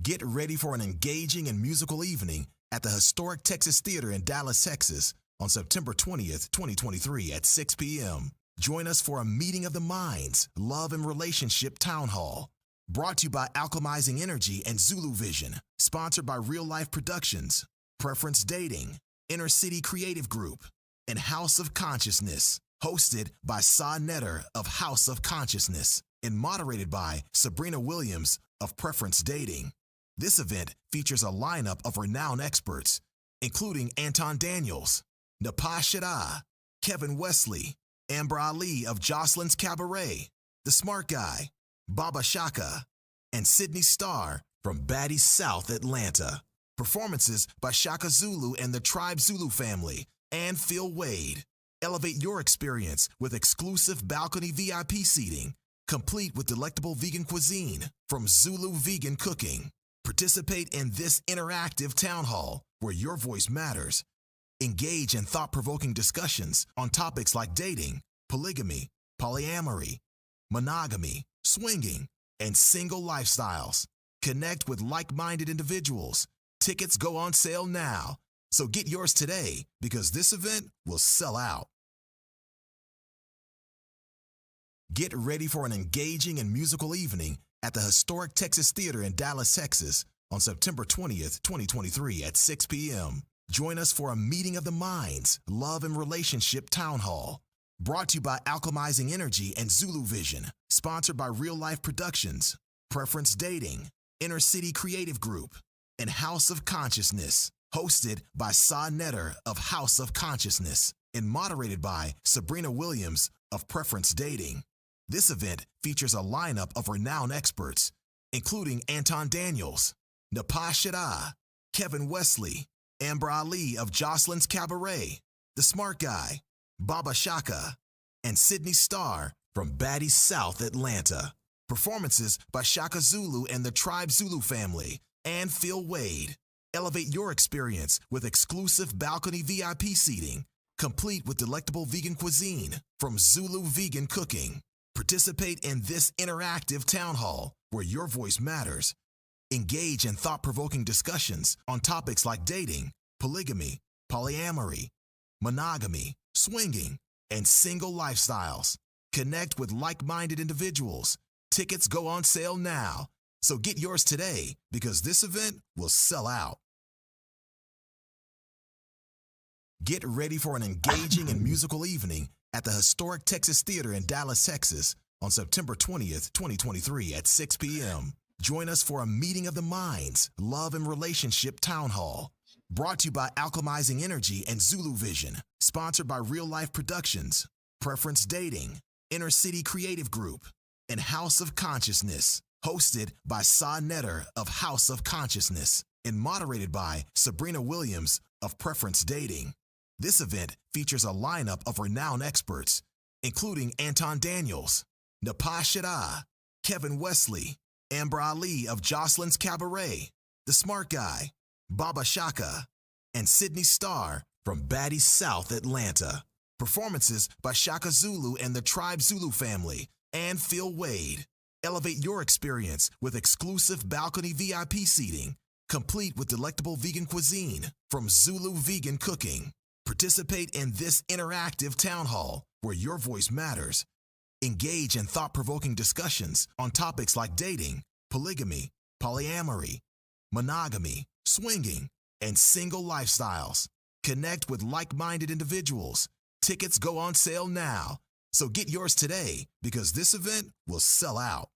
Get ready for an engaging and musical evening at the historic Texas Theater in Dallas, Texas on September 20th, 2023 at 6 p.m. Join us for a meeting of the minds, love and relationship town hall. Brought to you by Alchemizing Energy and Zulu Vision. Sponsored by Real Life Productions, Preference Dating, Inner City Creative Group, and House of Consciousness. Hosted by Sa Netter of House of Consciousness and moderated by Sabrina Williams of Preference Dating. This event features a lineup of renowned experts, including Anton Daniels, Napah Shada, Kevin Wesley, Amber Ali of Jocelyn's Cabaret, The Smart Guy, Baba Shaka, and Sydney Starr from Baddie South Atlanta. Performances by Shaka Zulu and the Tribe Zulu family and Phil Wade. Elevate your experience with exclusive balcony VIP seating, complete with delectable vegan cuisine from Zulu Vegan Cooking. Participate in this interactive town hall where your voice matters. Engage in thought-provoking discussions on topics like dating, polygamy, polyamory, monogamy, swinging, and single lifestyles. Connect with like-minded individuals. Tickets go on sale now, so get yours today because this event will sell out. Get ready for an engaging and musical evening at the historic Texas Theater in Dallas, Texas on September 20th, 2023 at 6 p.m. Join us for a meeting of the minds, love and relationship town hall. Brought to you by Alchemizing Energy and Zulu Vision. Sponsored by Real Life Productions, Preference Dating, Inner City Creative Group, and House of Consciousness. Hosted by Sa Netter of House of Consciousness and moderated by Sabrina Williams of Preference Dating. This event features a lineup of renowned experts, including Anton Daniels, Napah Shada, Kevin Wesley, Amber Ali of Jocelyn's Cabaret, The Smart Guy, Baba Shaka, and Sydney Starr from Baddie South Atlanta. Performances by Shaka Zulu and the Tribe Zulu family and Phil Wade. Elevate your experience with exclusive balcony VIP seating, complete with delectable vegan cuisine from Zulu Vegan Cooking. Participate in this interactive town hall where your voice matters. Engage in thought-provoking discussions on topics like dating, polygamy, polyamory, monogamy, swinging, and single lifestyles. Connect with like-minded individuals. Tickets go on sale now, so get yours today because this event will sell out. Get ready for an engaging and musical evening at the historic Texas Theater in Dallas, Texas on September 20th, 2023 at 6 p.m. Join us for a meeting of the minds, love and relationship town hall. Brought to you by Alchemizing Energy and Zulu Vision. Sponsored by Real Life Productions, Preference Dating, Inner City Creative Group, and House of Consciousness. Hosted by Sa Netter of House of Consciousness and moderated by Sabrina Williams of Preference Dating. This event features a lineup of renowned experts, including Anton Daniels, Napah Shada, Kevin Wesley, Amber Ali of Jocelyn's Cabaret, The Smart Guy, Baba Shaka, and Sydney Starr from Baddie South Atlanta. Performances by Shaka Zulu and the Tribe Zulu family and Phil Wade. Elevate your experience with exclusive balcony VIP seating, complete with delectable vegan cuisine from Zulu Vegan Cooking. Participate in this interactive town hall where your voice matters. Engage in thought-provoking discussions on topics like dating, polygamy, polyamory, monogamy, swinging, and single lifestyles. Connect with like-minded individuals. Tickets go on sale now, so get yours today because this event will sell out.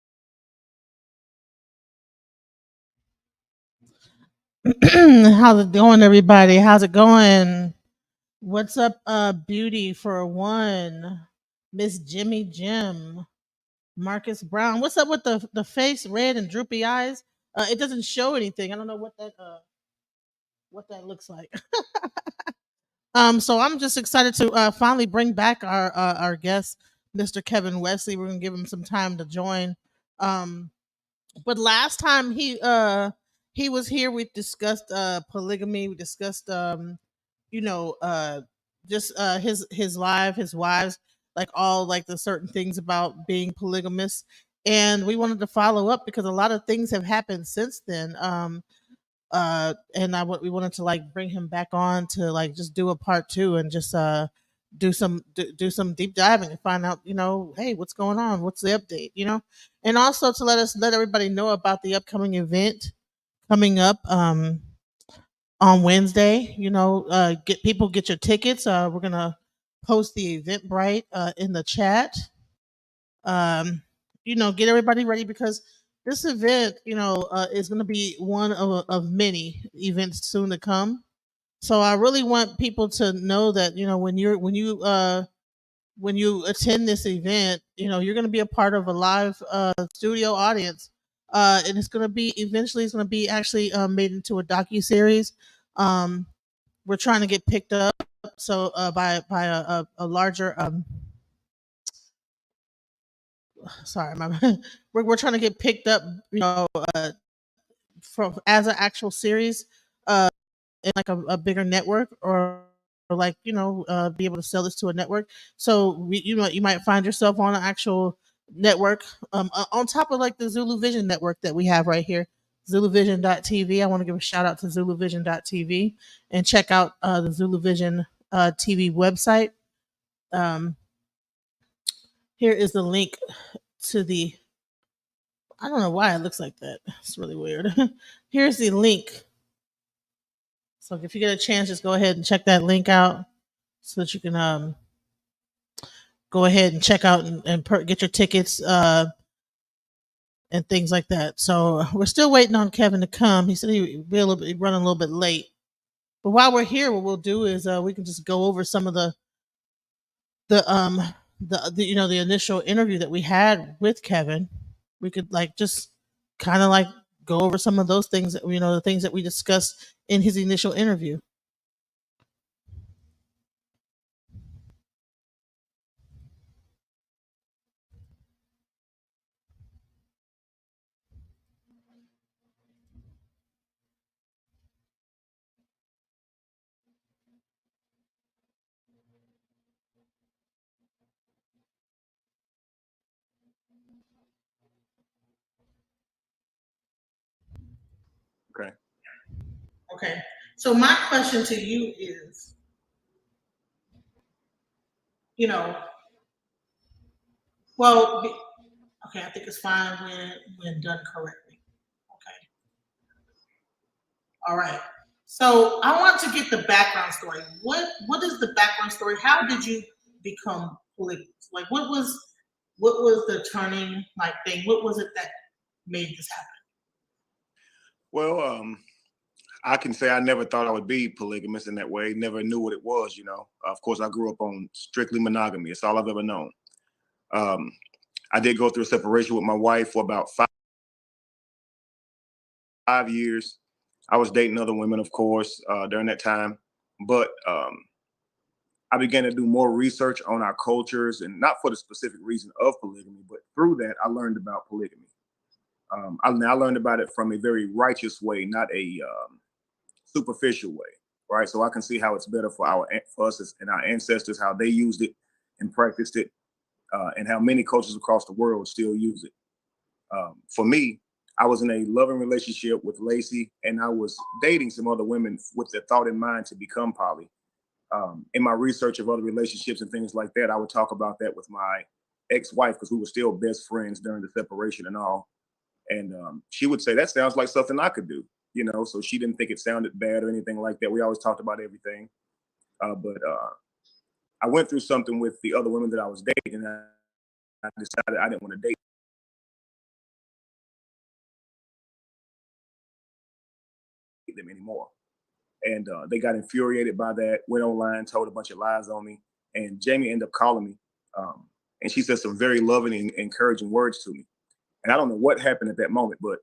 How's it going, everybody? How's it going? What's up, Beauty for one? Miss Jimmy Jim, Marcus Brown. What's up with the face red and droopy eyes? It doesn't show anything. I don't know what that looks like. So I'm just excited to finally bring back our guest, Mr. Kevin Wesley. We're gonna give him some time to join. Um, but last time he was here, we discussed polygamy. We discussed you know just his wives, like all like the certain things about being polygamous. and we wanted to follow up because a lot of things have happened since then. And we wanted to like bring him back on to like just do a part two and just do some deep diving and find out, hey, what's going on, what's the update, and also to let everybody know about the upcoming event coming up on Wednesday. Get your tickets. We're gonna post the Eventbrite in the chat. Get everybody ready because this event, is going to be one of many events soon to come. So I really want people to know that, when you attend this event, you're going to be a part of a live studio audience. And it's going to be eventually it's going to be actually made into a docu series. Um, we're trying to get picked up so by a larger sorry, my we're trying to get picked up, from as an actual series, in like a bigger network, or like be able to sell this to a network. So you might find yourself on an actual network, on top of like the Zulu Vision network that we have right here, ZuluVision.tv. I want to give a shout out to ZuluVision.tv and check out the Zulu Vision TV website. Um, Here is the link to the. I don't know why it looks like that. It's really weird. Here's the link. So if you get a chance, just go ahead and check that link out so that you can go ahead and check out and get your tickets and things like that. So we're still waiting on Kevin to come. He said he'd be running a little bit late. But while we're here, what we'll do is we can just go over some of the um the initial interview that we had with Kevin. We could like just kind of like go over some of those things that the things that we discussed in his initial interview. Okay. Okay. So my question to you is, you know, well, okay, I think it's fine when done correctly. Okay. All right. So I want to get the background story. What is the background story? How did you become polygamous? Like what was the turning like thing? What was it that made this happen? Well, I can say I never thought I would be polygamous in that way. Never knew what it was, you know. Of course, I grew up on strictly monogamy. It's all I've ever known. Um, I did go through a separation with my wife for about 5 years. I was dating other women, of course, during that time. But I began to do more research on our cultures, and not for the specific reason of polygamy, but through that, I learned about polygamy. I learned about it from a very righteous way, not a superficial way, right? So I can see how it's better for for us and our ancestors, how they used it and practiced it, and how many cultures across the world still use it. For me, I was in a loving relationship with Lacey, and I was dating some other women with the thought in mind to become poly. In my research of other relationships and things like that, I would talk about that with my ex-wife because we were still best friends during the separation and all. And she would say, that sounds like something I could do, you know, so she didn't think it sounded bad or anything like that. We always talked about everything. But I went through something with the other women that I was dating, and I decided I didn't want to date them anymore. And they got infuriated by that, went online, told a bunch of lies on me. And Jamie ended up calling me. And she said some very loving and encouraging words to me. And I don't know what happened at that moment, but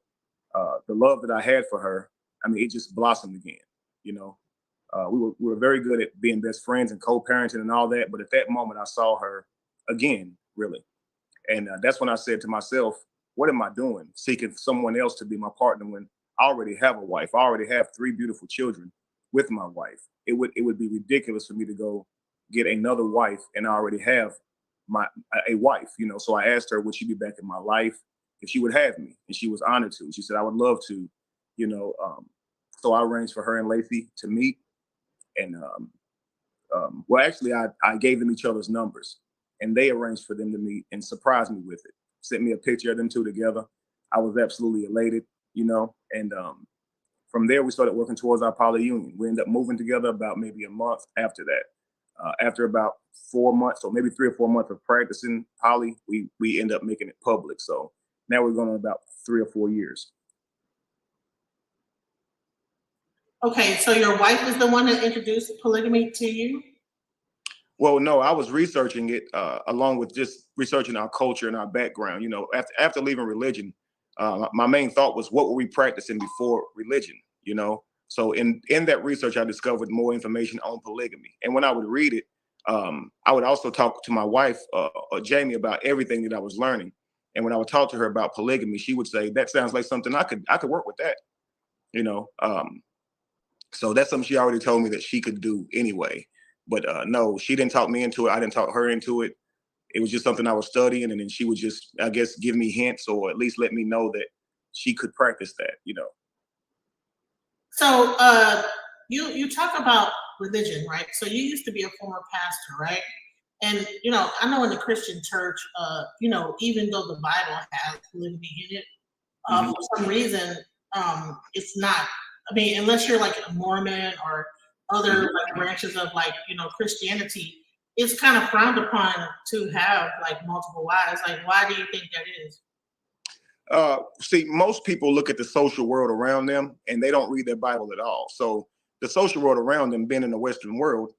the love that I had for her, I mean, it just blossomed again. You know, we were very good at being best friends and co-parenting and all that. But at that moment, I saw her again, really. And that's when I said to myself, what am I doing seeking someone else to be my partner when I already have a wife? I already have three beautiful children with my wife. It would be ridiculous for me to go get another wife and I already have a wife, So I asked her, would she be back in my life if she would have me? And she was honored to. She said, I would love to, so I arranged for her and Lacey to meet. And well, actually, I gave them each other's numbers, and they arranged for them to meet and surprised me with it. Sent me a picture of them two together. I was absolutely elated, and from there, we started working towards our poly union. We ended up moving together about maybe a month after that. After about 4 months, or maybe 3 or 4 months of practicing poly, we end up making it public. So now we're going on about 3 or 4 years. Okay, so your wife is the one that introduced polygamy to you? Well, no, I was researching it along with just researching our culture and our background. After leaving religion, my main thought was, what were we practicing before religion? So in that research, I discovered more information on polygamy. And when I would read it, I would also talk to my wife, Jamie, about everything that I was learning. And when I would talk to her about polygamy, she would say, that sounds like something I could work with that, So that's something she already told me that she could do anyway. But no, she didn't talk me into it. I didn't talk her into it. It was just something I was studying. And then she would just, I guess, give me hints, or at least let me know that she could practice that, So you talk about religion, right? So you used to be a former pastor, right? And I know in the Christian church, even though the Bible has polygamy in it, for some reason, it's not. I mean, unless you're like a Mormon or other like branches of Christianity, it's kind of frowned upon to have like multiple wives. Like, why do you think that is? See, most people look at the social world around them and they don't read their Bible at all. So the social world around them, being in the Western world,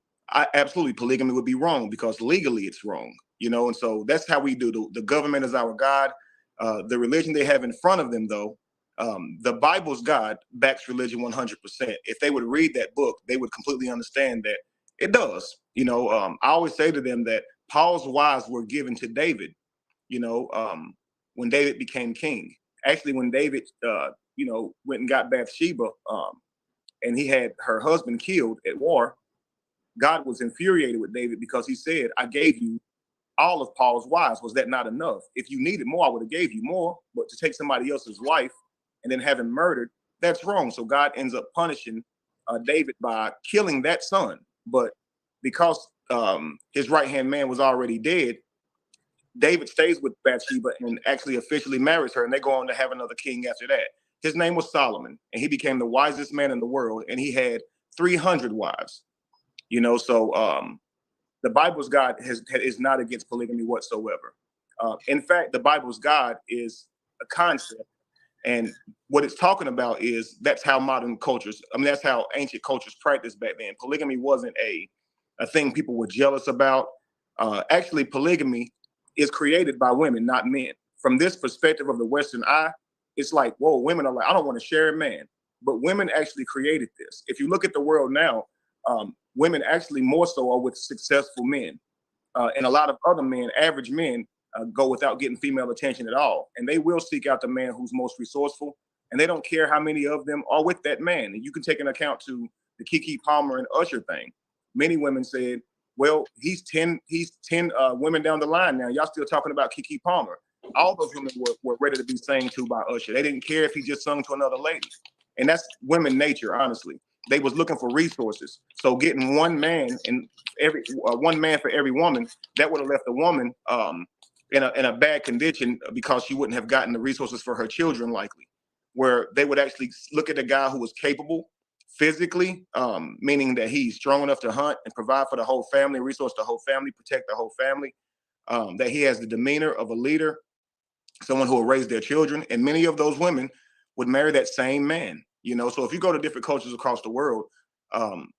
absolutely polygamy would be wrong because legally it's wrong, and so that's how we do. The government is our God. The religion they have in front of them, though, the Bible's God backs religion 100%. If they would read that book, they would completely understand that it does. I always say to them that Paul's wives were given to David, when David became king. Actually, when David, went and got Bathsheba, and he had her husband killed at war, God was infuriated with David because he said, I gave you all of Paul's wives. Was that not enough? If you needed more, I would have gave you more. But to take somebody else's wife and then have him murdered, that's wrong. So God ends up punishing David by killing that son. But because his right-hand man was already dead, David stays with Bathsheba and actually officially marries her, and they go on to have another king after that. His name was Solomon, and he became the wisest man in the world, and he had 300 wives. So the Bible's God is not against polygamy whatsoever. In fact, the Bible's God is a concept, and what it's talking about is that's how modern cultures, that's how ancient cultures practiced back then. Polygamy wasn't a thing people were jealous about. Actually, polygamy is created by women, not men. From this perspective of the Western eye, it's like, whoa, women are like, I don't want to share a man. But women actually created this. If you look at the world now, women actually more so are with successful men. And a lot of other men, average men, go without getting female attention at all. And they will seek out the man who's most resourceful. And they don't care how many of them are with that man. And you can take an account to the Keke Palmer and Usher thing. Many women said, well, he's 10 women down the line now. Y'all still talking about Keke Palmer. All those women were ready to be sang to by Usher. They didn't care if he just sung to another lady. And that's women nature, honestly. They was looking for resources. So getting one man and one man for every woman, that would have left the woman in a bad condition because she wouldn't have gotten the resources for her children, likely. Where they would actually look at a guy who was capable physically, meaning that he's strong enough to hunt and provide for the whole family, resource the whole family, protect the whole family, that he has the demeanor of a leader, someone who will raise their children. And many of those women would marry that same man. So if you go to different cultures across the world,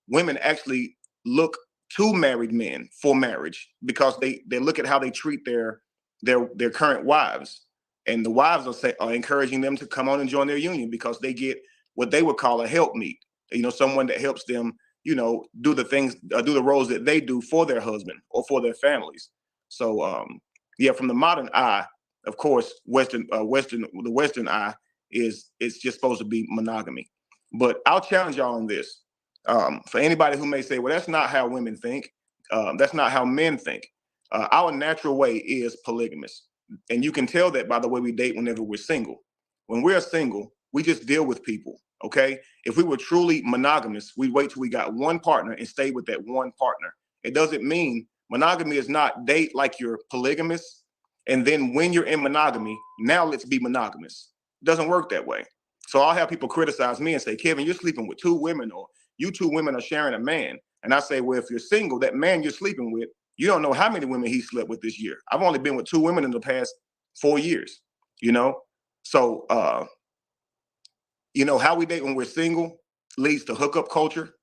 women actually look to married men for marriage because they look at how they treat their current wives. And the wives are encouraging them to come on and join their union because they get what they would call a helpmeet, someone that helps them, do the things, do the roles that they do for their husband or for their families. So, from the modern eye, of course, the Western eye it's just supposed to be monogamy. But I'll challenge y'all on this. For anybody who may say, well, that's not how women think. That's not how men think. Our natural way is polygamous. And you can tell that by the way we date whenever we're single. When we're single, we just deal with people, okay? If we were truly monogamous, we'd wait till we got one partner and stay with that one partner. It doesn't mean monogamy is not date like you're polygamous. And then when you're in monogamy, now let's be monogamous. It doesn't work that way. So I'll have people criticize me and say, Kevin, you're sleeping with two women, or you two women are sharing a man. And I say, well, if you're single, that man you're sleeping with, you don't know how many women he slept with this year. I've only been with two women in the past 4 years, you know? So, how we date when we're single leads to hookup culture.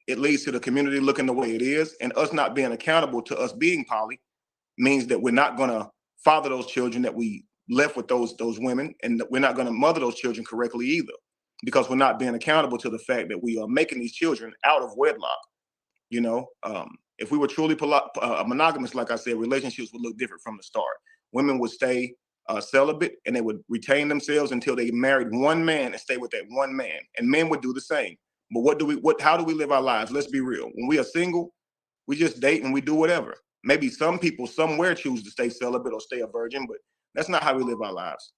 It leads to the community looking the way it is, and us not being accountable to us being poly means that we're not going to father those children that we left with those women, and we're not going to mother those children correctly either, because we're not being accountable to the fact that we are making these children out of wedlock. If we were truly monogamous, like I said, relationships would look different from the start. Women would stay celibate, and they would retain themselves until they married one man and stay with that one man. And men would do the same. But how do we live our lives? Let's be real. When we are single, we just date and we do whatever. Maybe some people somewhere choose to stay celibate or stay a virgin, but that's not how we live our lives.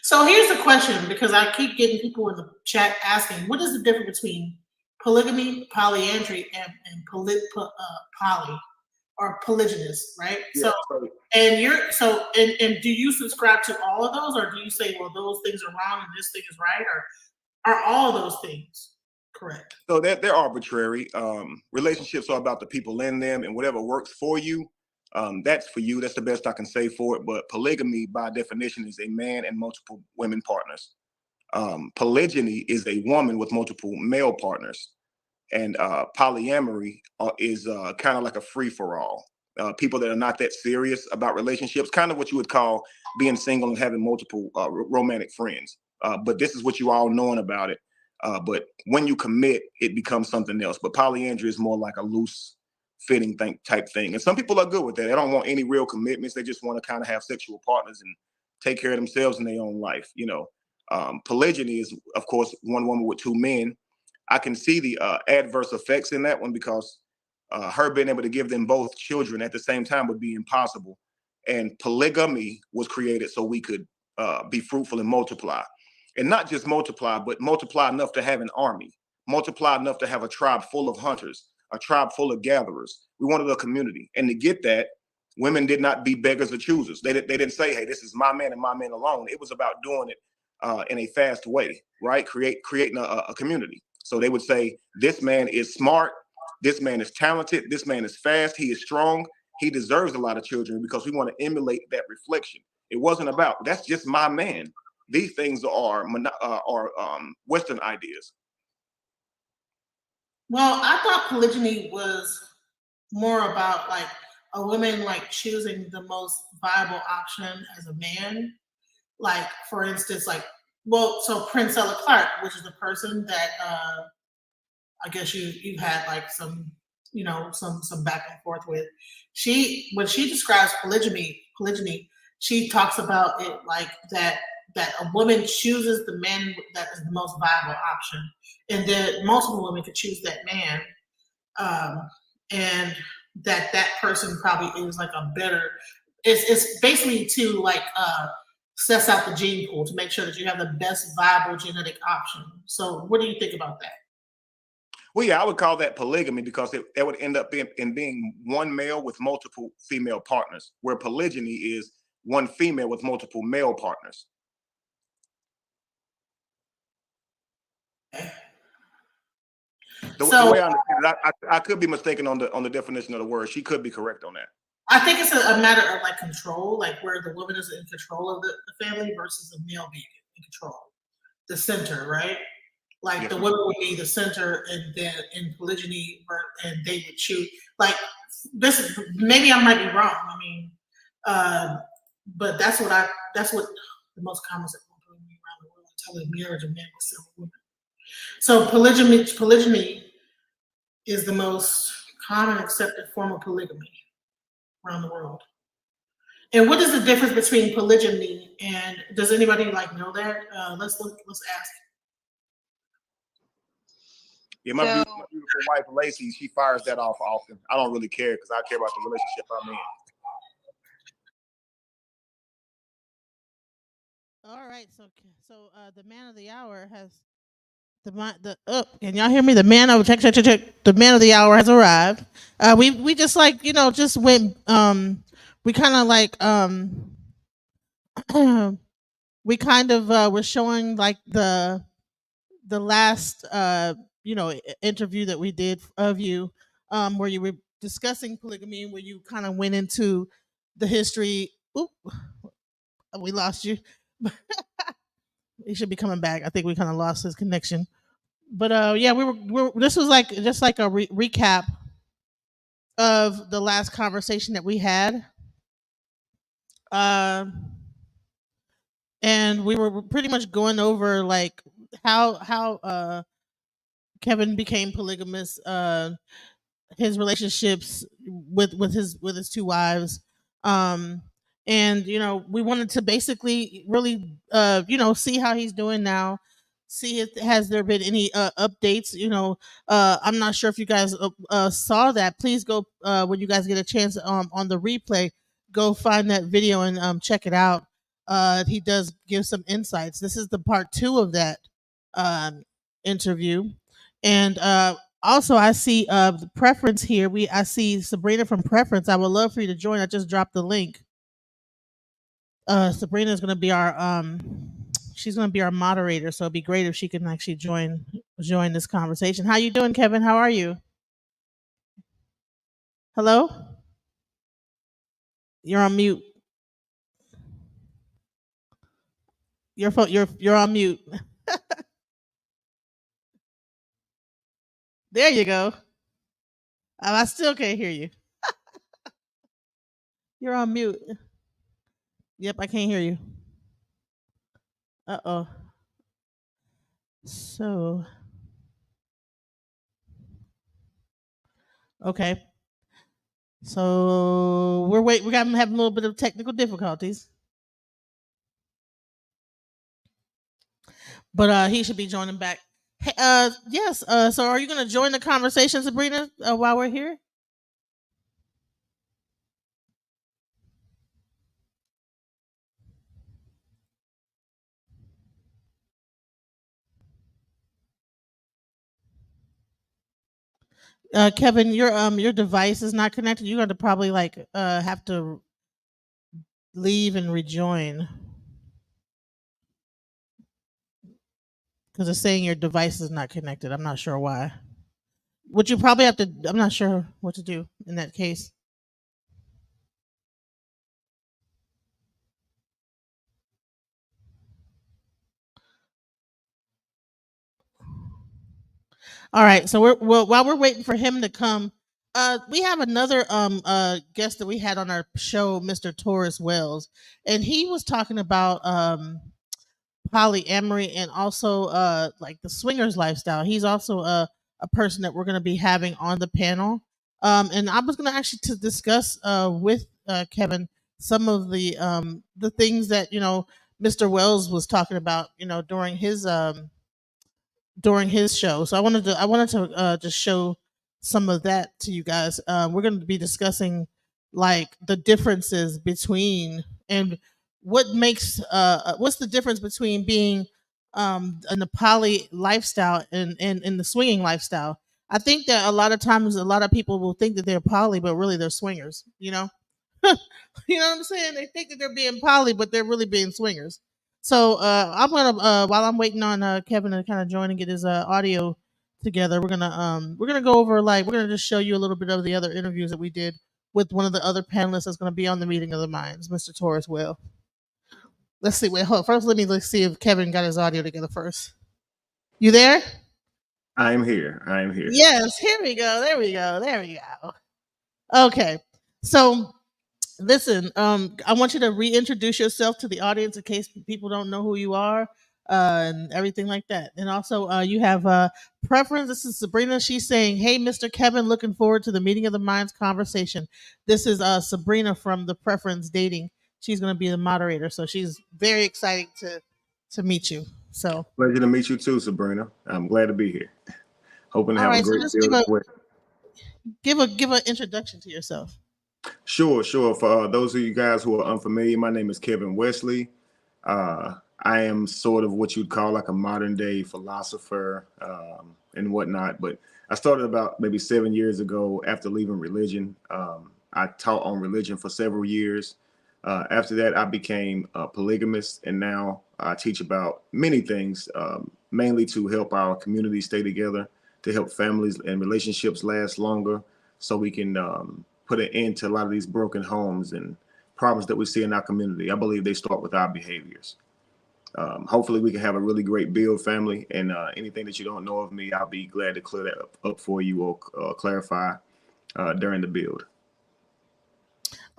So here's the question, because I keep getting people in the chat asking, what is the difference between polygamy, polyandry, and poly or polygynous, right? Yeah, and do you subscribe to all of those, or do you say, well, those things are wrong and this thing is right, or are all those things correct? So they're arbitrary. Relationships are about the people in them, and whatever works for you, that's for you. That's the best I can say for it. But polygamy, by definition, is a man and multiple women partners. Polygyny is a woman with multiple male partners. And polyamory is kind of like a free-for-all. People that are not that serious about relationships, kind of what you would call being single and having multiple romantic friends. But this is what you all knowing about it. But when you commit, it becomes something else. But polyandry is more like a loose fitting type thing. And some people are good with that. They don't want any real commitments. They just want to kind of have sexual partners and take care of themselves in their own life. Polygyny is, of course, one woman with two men. I can see the adverse effects in that one, because her being able to give them both children at the same time would be impossible. And polygamy was created so we could be fruitful and multiply. And not just multiply, but multiply enough to have an army, multiply enough to have a tribe full of hunters, a tribe full of gatherers. We wanted a community. And to get that, women did not be beggars or choosers. They didn't say, hey, this is my man and my man alone. It was about doing it in a fast way, right? Creating a community. So they would say, this man is smart, this man is talented, this man is fast, he is strong, he deserves a lot of children, because we want to emulate that reflection. It wasn't about, that's just my man. These things are Western ideas. Well, I thought polygyny was more about like a woman like choosing the most viable option as a man. Like, for instance, so Princella Clark, which is the person that I guess you had like some back and forth with. When she describes polygyny, she talks about it like that a woman chooses the man that is the most viable option, and that multiple women could choose that man, and that person probably is like a better. It's basically to like sets out the gene pool to make sure that you have the best viable genetic option. So what do you think about that? Well, yeah, I would call that polygamy, because that would end up being one male with multiple female partners, where polygyny is one female with multiple male partners. The way I understand it, I could be mistaken on the definition of the word. She could be correct on that. I think it's a matter of like control, like where the woman is in control of the family versus the male being in control, the center, right? Like the woman would be the center, and then in polygyny, and they would choose. Like this, maybe I might be wrong. I mean, but that's what the most common polygamy around the world, telling marriage of men with several women. So polygyny is the most common accepted form of polygamy around the world. And what is the difference between polygyny and, does anybody like know that? Let's ask. Yeah, my beautiful wife Lacey, she fires that off often. I don't really care because I care about the relationship I'm in. All right, so the man of the hour has can y'all hear me? The man of check. The man of the hour has arrived. We just like just went we kind of like we kind of were showing like the last interview that we did of you where you were discussing polygamy, where you kind of went into the history. Oop, we lost you. He should be coming back. I think we kind of lost his connection. But yeah, this was like just like a recap of the last conversation that we had. Uh, and we were pretty much going over like how Kevin became polygamous, his relationships with his two wives, um, and we wanted to basically really see how he's doing now. See if has there been any updates. I'm not sure if you guys saw that. Please go when you guys get a chance on the replay. Go find that video and check it out. He does give some insights. This is the part two of that um, interview, and also I see the preference here. I see Sabrina from Preference. I would love for you to join. I just dropped the link. Sabrina is going to be our she's going to be our moderator, so it'd be great if she can actually join this conversation. How you doing, Kevin? How are you? Hello? You're on mute. Your phone. You're on mute. There you go. I still can't hear you. You're on mute. Yep, I can't hear you. Uh-oh. So, okay. So we're having a little bit of technical difficulties. But he should be joining back. Hey, yes. So are you going to join the conversation, Sabrina, while we're here? Kevin, your device is not connected. You're going to probably like have to leave and rejoin because it's saying your device is not connected. I'm not sure why. Would you probably have to? I'm not sure what to do in that case. All right, so while we're waiting for him to come, we have another guest that we had on our show, Mr. Taurus Wells, and he was talking about polyamory and also like the swingers lifestyle. He's also a person that we're going to be having on the panel, and I was going to actually to discuss with Kevin some of the things that Mr. Wells was talking about during his show. So I wanted to just show some of that to you guys. We're going to be discussing like the differences between and what's the difference between being in the poly lifestyle and in the swinging lifestyle. I think that a lot of times a lot of people will think that they're poly, but really they're swingers. You know what I'm saying? They think that they're being poly, but they're really being swingers. So I'm gonna while I'm waiting on Kevin to kind of join and get his audio together, we're gonna go over like we're gonna just show you a little bit of the other interviews that we did with one of the other panelists that's gonna be on the meeting of the minds, Mr. Taurus Will. Let's see. Wait, hold. First, let's see if Kevin got his audio together first. You there? I am here. Yes. Here we go. There we go. There we go. Okay. So listen, I want you to reintroduce yourself to the audience in case people don't know who you are, and everything like that. And also, you have preference. This is Sabrina. She's saying, "Hey, Mr. Kevin, looking forward to the meeting of the minds conversation." This is Sabrina from the Preference Dating. She's going to be the moderator, so she's very excited to meet you. So Pleasure to meet you too, Sabrina. I'm glad to be here. Hoping to All have a right, so great just build as well. give an introduction to yourself. Sure, sure. For those of you guys who are unfamiliar, my name is Kevin Wesley. I am sort of what you'd call like a modern day philosopher and whatnot. But I started about maybe 7 years ago after leaving religion. I taught on religion for several years. After that, I became a polygamist, and now I teach about many things, mainly to help our community stay together, to help families and relationships last longer, so we can put an end to a lot of these broken homes and problems that we see in our community. I believe they start with our behaviors. Hopefully we can have a really great build, family, and anything that you don't know of me, I'll be glad to clear that up for you or clarify during the build.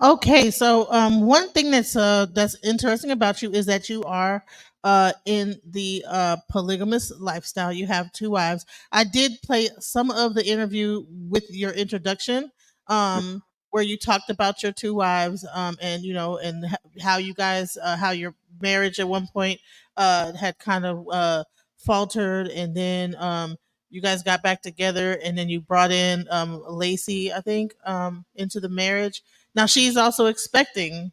Okay, so one thing that's interesting about you is that you are in the polygamous lifestyle. You have two wives. I did play some of the interview with your introduction, where you talked about your two wives, and how you guys, how your marriage at one point had kind of faltered, and then you guys got back together, and then you brought in Lacey, I think, into the marriage. Now she's also expecting.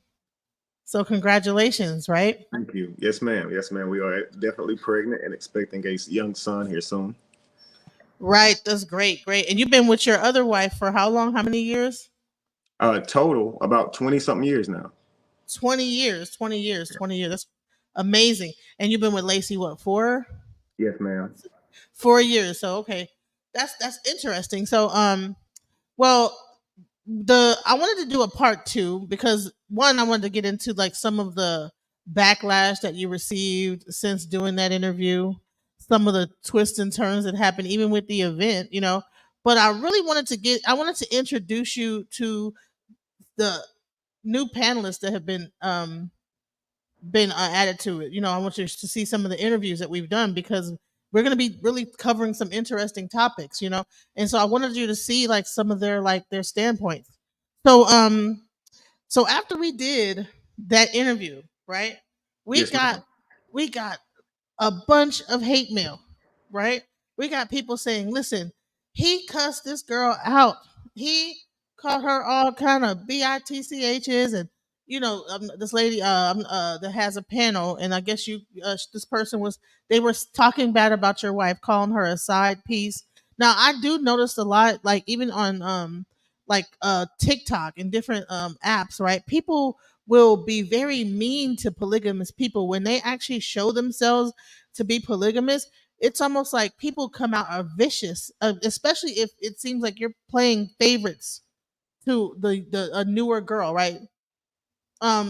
So congratulations, right? Thank you. Yes, ma'am. Yes, ma'am. We are definitely pregnant and expecting a young son here soon. Right. That's great. Great. And you've been with your other wife for how long? How many years? Total about 20 something years now. 20 years. 20 years. 20 years. That's amazing. And you've been with Lacey what, 4? Yes, ma'am. 4 years. So okay. That's interesting. So well, the I wanted to do a part 2 because one, I wanted to get into like some of the backlash that you received since doing that interview, some of the twists and turns that happened even with the event. But I wanted to introduce you to the new panelists that have been added to it. I want you to see some of the interviews that we've done because we're going to be really covering some interesting topics. And so I wanted you to see like some of their standpoints. So so after we did that interview, right? We Yes, got ma'am. we got a bunch of hate mail, right? We got people saying, "Listen, he cussed this girl out. He called her all kind of bitchs, and this lady that has a panel, and I guess this person they were talking bad about your wife, calling her a side piece. Now I do notice a lot, like even on TikTok and different apps, right? People will be very mean to polygamous people when they actually show themselves to be polygamous. It's almost like people come out are vicious, especially if it seems like you're playing favorites to the a newer girl, right?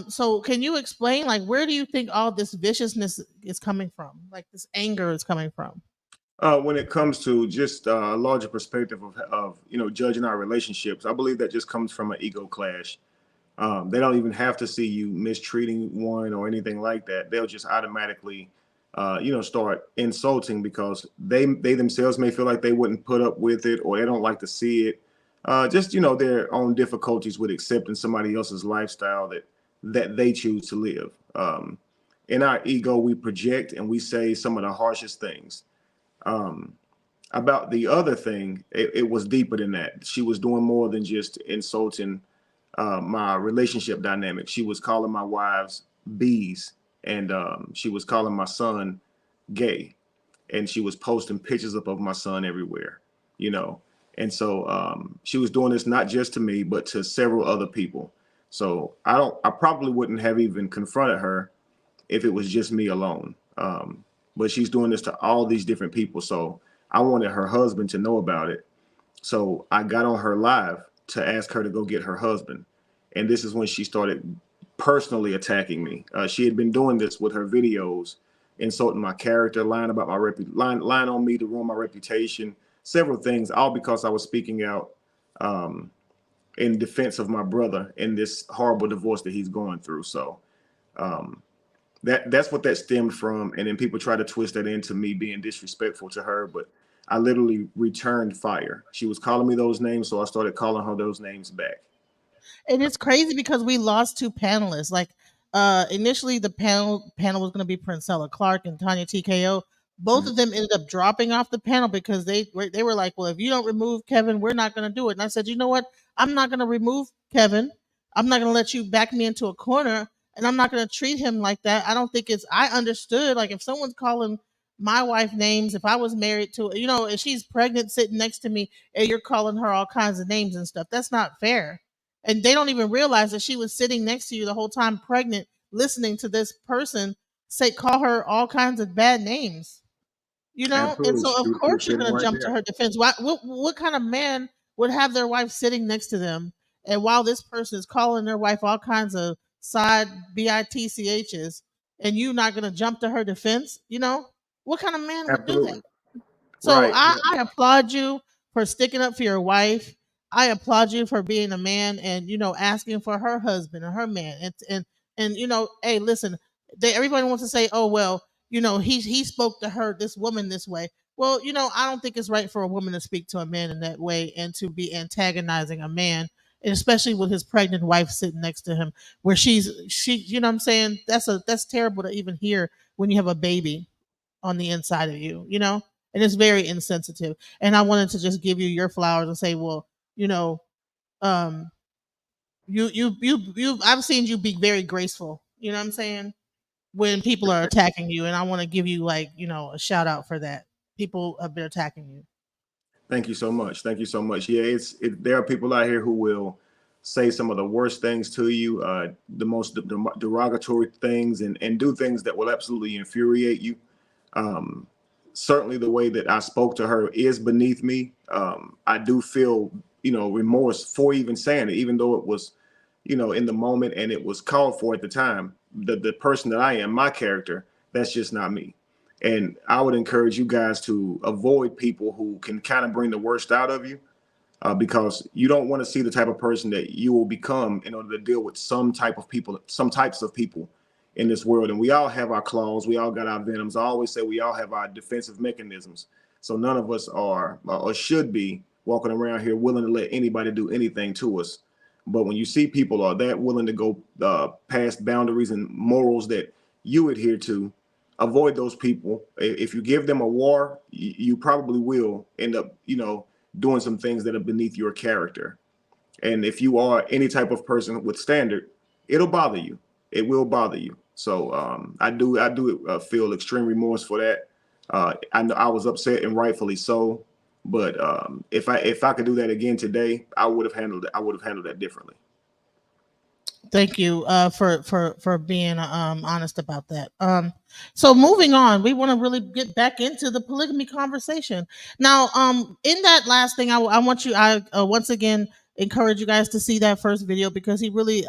So can you explain, like, where do you think all this viciousness is coming from? Like this anger is coming from? When it comes to just a larger perspective of judging our relationships, I believe that just comes from an ego clash. They don't even have to see you mistreating one or anything like that. They'll just automatically, start insulting because they themselves may feel like they wouldn't put up with it or they don't like to see it. Just their own difficulties with accepting somebody else's lifestyle that they choose to live. In our ego, we project and we say some of the harshest things. Um, about the other thing, it was deeper than that. She was doing more than just insulting my relationship dynamic. She was calling my wives bees, and she was calling my son gay, and she was posting pictures up of my son everywhere, you know. And so she was doing this not just to me, but to several other people. So I probably wouldn't have even confronted her if it was just me alone. But she's doing this to all these different people. So I wanted her husband to know about it. So I got on her live to ask her to go get her husband. And this is when she started personally attacking me. She had been doing this with her videos, insulting my character, lying about my lying on me to ruin my reputation, several things, all because I was speaking out in defense of my brother in this horrible divorce that he's going through. So um, that's what that stemmed from. And then people try to twist that into me being disrespectful to her, but I literally returned fire. She was calling me those names, so I started calling her those names back. And it's crazy because we lost two panelists. Like initially the panel was going to be Princella Clark and Tanya TKO, Both of them ended up dropping off the panel because they were like, well, if you don't remove Kevin, we're not going to do it. And I said, you know what? I'm not going to remove Kevin. I'm not going to let you back me into a corner, and I'm not going to treat him like that. I don't think it's. I understood, like, if someone's calling my wife names, if I was married to, and she's pregnant sitting next to me, and you're calling her all kinds of names and stuff, that's not fair. And they don't even realize that she was sitting next to you the whole time, pregnant, listening to this person say call her all kinds of bad names. And Absolutely. so of She was course you're sitting going to right jump to there. her defense. What kind of man would have their wife sitting next to them, and while this person is calling their wife all kinds of side bitchs, and you not going to jump to her defense? What kind of man would do that? Absolutely. So Right. I applaud you for sticking up for your wife. I applaud you for being a man and asking for her husband or her man. And hey, listen, everybody wants to say, oh well, he spoke to her, this woman, this way. Well, I don't think it's right for a woman to speak to a man in that way and to be antagonizing a man, and especially with his pregnant wife sitting next to him, where she, what I'm saying, that's terrible to even hear when you have a baby on the inside of you. And it's very insensitive. And I wanted to just give you your flowers and say, well, you know, um, I've seen you be very graceful. You know what I'm saying? When people are attacking you, and I want to give you, like, a shout out for that. People have been attacking you. Thank you so much. Thank you so much. Yeah, there are people out here who will say some of the worst things to you, the most derogatory things, and do things that will absolutely infuriate you. Um, Certainly, the way that I spoke to her is beneath me. I do feel, remorse for even saying it, even though it was, in the moment and it was called for at the time. The person that I am, my character, that's just not me. And I would encourage you guys to avoid people who can kind of bring the worst out of you, because you don't want to see the type of person that you will become in order to deal with some types of people in this world. And we all have our claws, we all got our venoms. I always say we all have our defensive mechanisms. So none of us are or should be walking around here willing to let anybody do anything to us. But when you see people are that willing to go past boundaries and morals that you adhere to, avoid those people. If you give them a war, you probably will end up, doing some things that are beneath your character. And if you are any type of person with standard, it'll bother you. It will bother you. So I do feel extreme remorse for that. I know I was upset and rightfully so. But if I could do that again today, I would have handled it. I would have handled that differently. Thank you for being honest about that. So moving on, we want to really get back into the polygamy conversation. Now, in that last thing, I want you, I once again encourage you guys to see that first video, because he really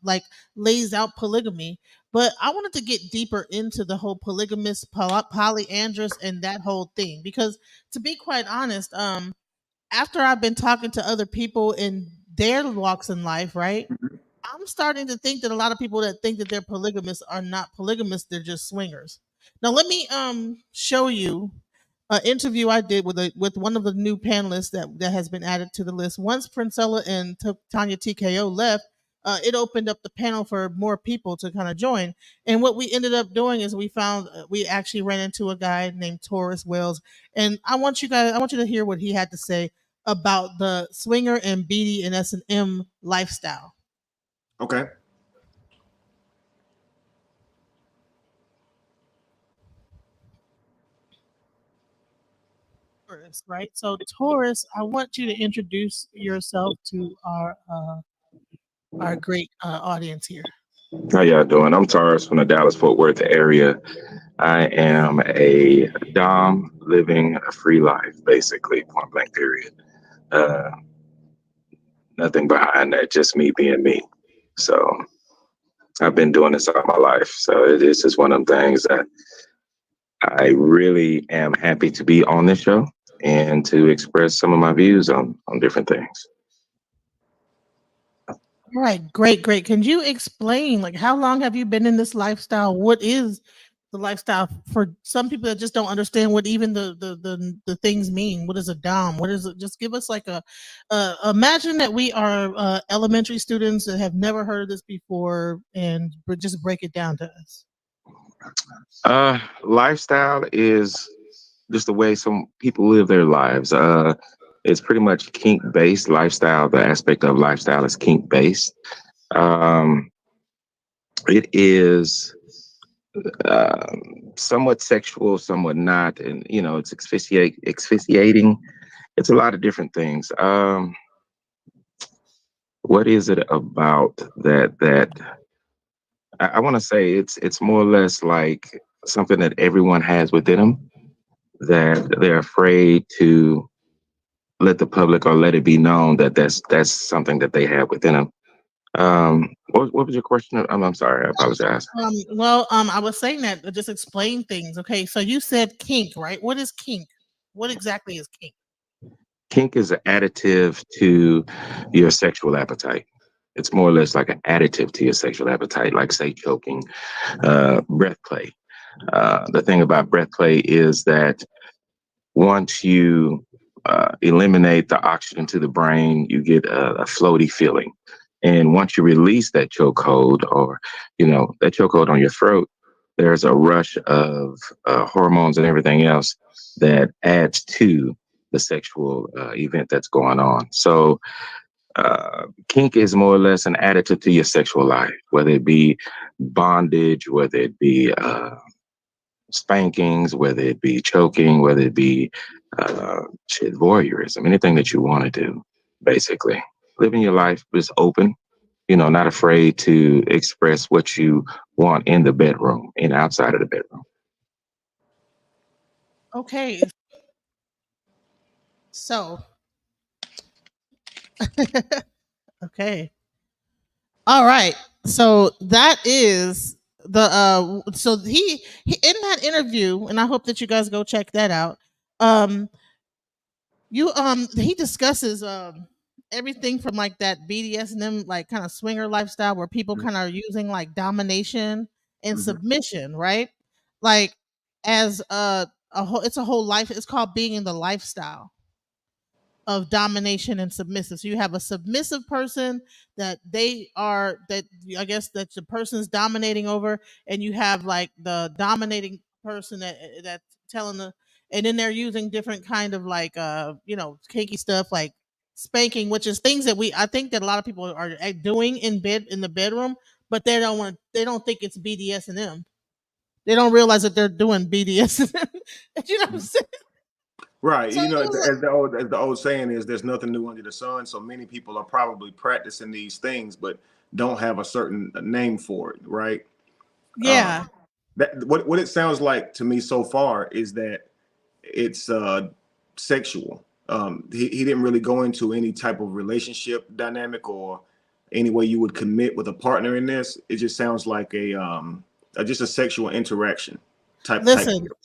like lays out polygamy. But I wanted to get deeper into the whole polygamous, polyandrous, and that whole thing, because to be quite honest, after I've been talking to other people in their walks in life, right? I'm starting to think that a lot of people that think that they're polygamous are not polygamous, they're just swingers. Now let me show you an interview I did with one of the new panelists that has been added to the list. Once Princella and Tanya TKO left, it opened up the panel for more people to kind of join. And what we ended up doing is we actually ran into a guy named Taurus Wells, and I want you to hear what he had to say about the swinger and BD and S&M lifestyle. Okay. Taurus, right? So Taurus, I want you to introduce yourself to our great audience here. How y'all doing? I'm Taurus from the Dallas Fort Worth area. I am a Dom living a free life, basically, point blank period. Uh, Nothing behind that, just me being me. So I've been doing this all my life. So this is one of them things that I really am happy to be on this show and to express some of my views on different things. All right, great, great. Can you explain, like, how long have you been in this lifestyle? What is the lifestyle for some people that just don't understand what even the things mean? What is a dom? What is it? Just give us like imagine that we are elementary students that have never heard of this before, and just break it down to us. Lifestyle is just the way some people live their lives. It's pretty much kink based lifestyle. The aspect of lifestyle is kink based. Um, it is somewhat sexual, somewhat not, and it's asphyxiating. It's a lot of different things. What is it about that I want to say it's more or less like something that everyone has within them that they're afraid to let the public or let it be known that that's something that they have within them. What was your question? I'm sorry, I apologize. I was saying that just explain things. Okay, so you said kink, right? What is kink? What exactly is kink? Kink is an additive to your sexual appetite. It's more or less like an additive to your sexual appetite, like say choking, breath play. The thing about breath play is that once you eliminate the oxygen to the brain, you get a floaty feeling. And once you release that chokehold or, that chokehold on your throat, there's a rush of hormones and everything else that adds to the sexual event that's going on. So kink is more or less an additive to your sexual life, whether it be bondage, whether it be spankings, whether it be choking, whether it be voyeurism, anything that you want to do, basically. Living your life is open, not afraid to express what you want in the bedroom and outside of the bedroom. Okay, so okay, all right. So that is the so he in that interview, and I hope that you guys go check that out. Um, he discusses everything from like that BDSM like kind of swinger lifestyle where people kind of are using like domination and Mhm. submission, right? Like as a whole, it's a whole life. It's called being in the lifestyle of domination and submissive. So you have a submissive person that they are that I guess that the person is dominating over, and you have like the dominating person that's telling the, and then they're using different kind of like kinky stuff like spanking, which is things that I think that a lot of people are doing in bed in the bedroom, but they don't think it's BDSM. They don't realize that they're doing BDSM. You know what I'm Mhm. saying? Right. So it was As the old saying is, there's nothing new under the sun. So many people are probably practicing these things, but don't have a certain name for it. Right. Uh, yeah. that what it sounds like to me so far is that it's sexual. He didn't really go into any type of relationship dynamic or any way you would commit with a partner in this. It just sounds like just a sexual interaction type Listen, deal.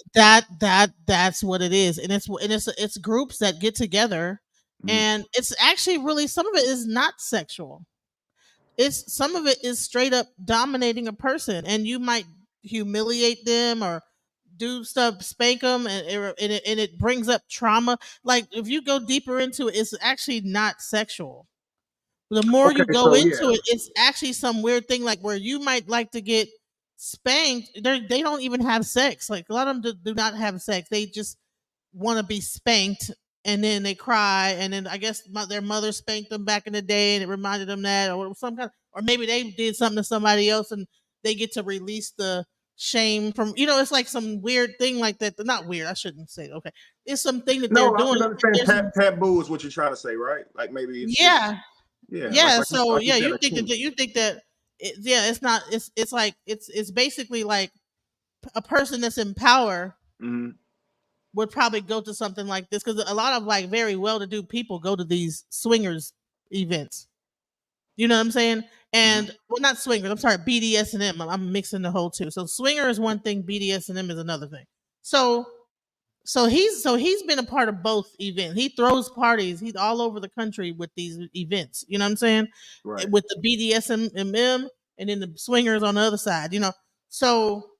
that's what it is, and it's groups that get together, Mhm. and it's actually really some of it is not sexual. It's some of it is straight up dominating a person, and you might humiliate them or do stuff, spank them, and it brings up trauma. Like if you go deeper into it, it's actually not sexual. The more Okay, you go so into yeah. it, it's actually some weird thing like where you might like to get spanked. They don't even have sex. Like a lot of them do not have sex. They just want to be spanked, and then they cry, and then I guess their mother spanked them back in the day, and it reminded them that, or some kind, or maybe they did something to somebody else, and they get to release the shame from. It's like some weird thing like that. Not weird. I shouldn't say. Okay, it's something that they're No, I doing. can understand There's taboo is what you're trying to say, right? Like maybe it's yeah. yeah, Yeah, so like you yeah, said, you a think that kink. yeah, it's not it's like it's basically like a person that's in power Hmm. would probably go to something like this because a lot of like very well-to-do people go to these swingers events. You know what I'm saying? Hmm. And well, not swingers. I'm sorry, BDSM. I'm mixing the whole two. So swinger is one thing, BDSM is another thing. So he's been a part of both events. He throws parties. He's all over the country with these events. You know what I'm saying? Right. With the BDSM and then the swingers on the other side. So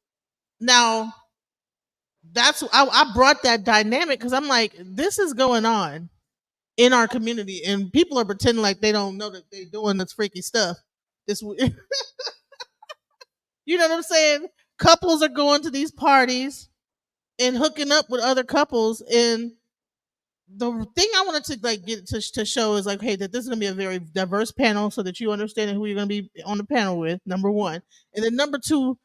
now I brought that dynamic because I'm like, this is going on in our community, and people are pretending like they don't know that they're doing this freaky stuff. This, you know what I'm saying? couples are going to these parties and hooking up with other couples. And the thing I wanted to like get to show is like, hey, that this is gonna be a very diverse panel, so that you understand who you're gonna be on the panel with. Number one, and then number two,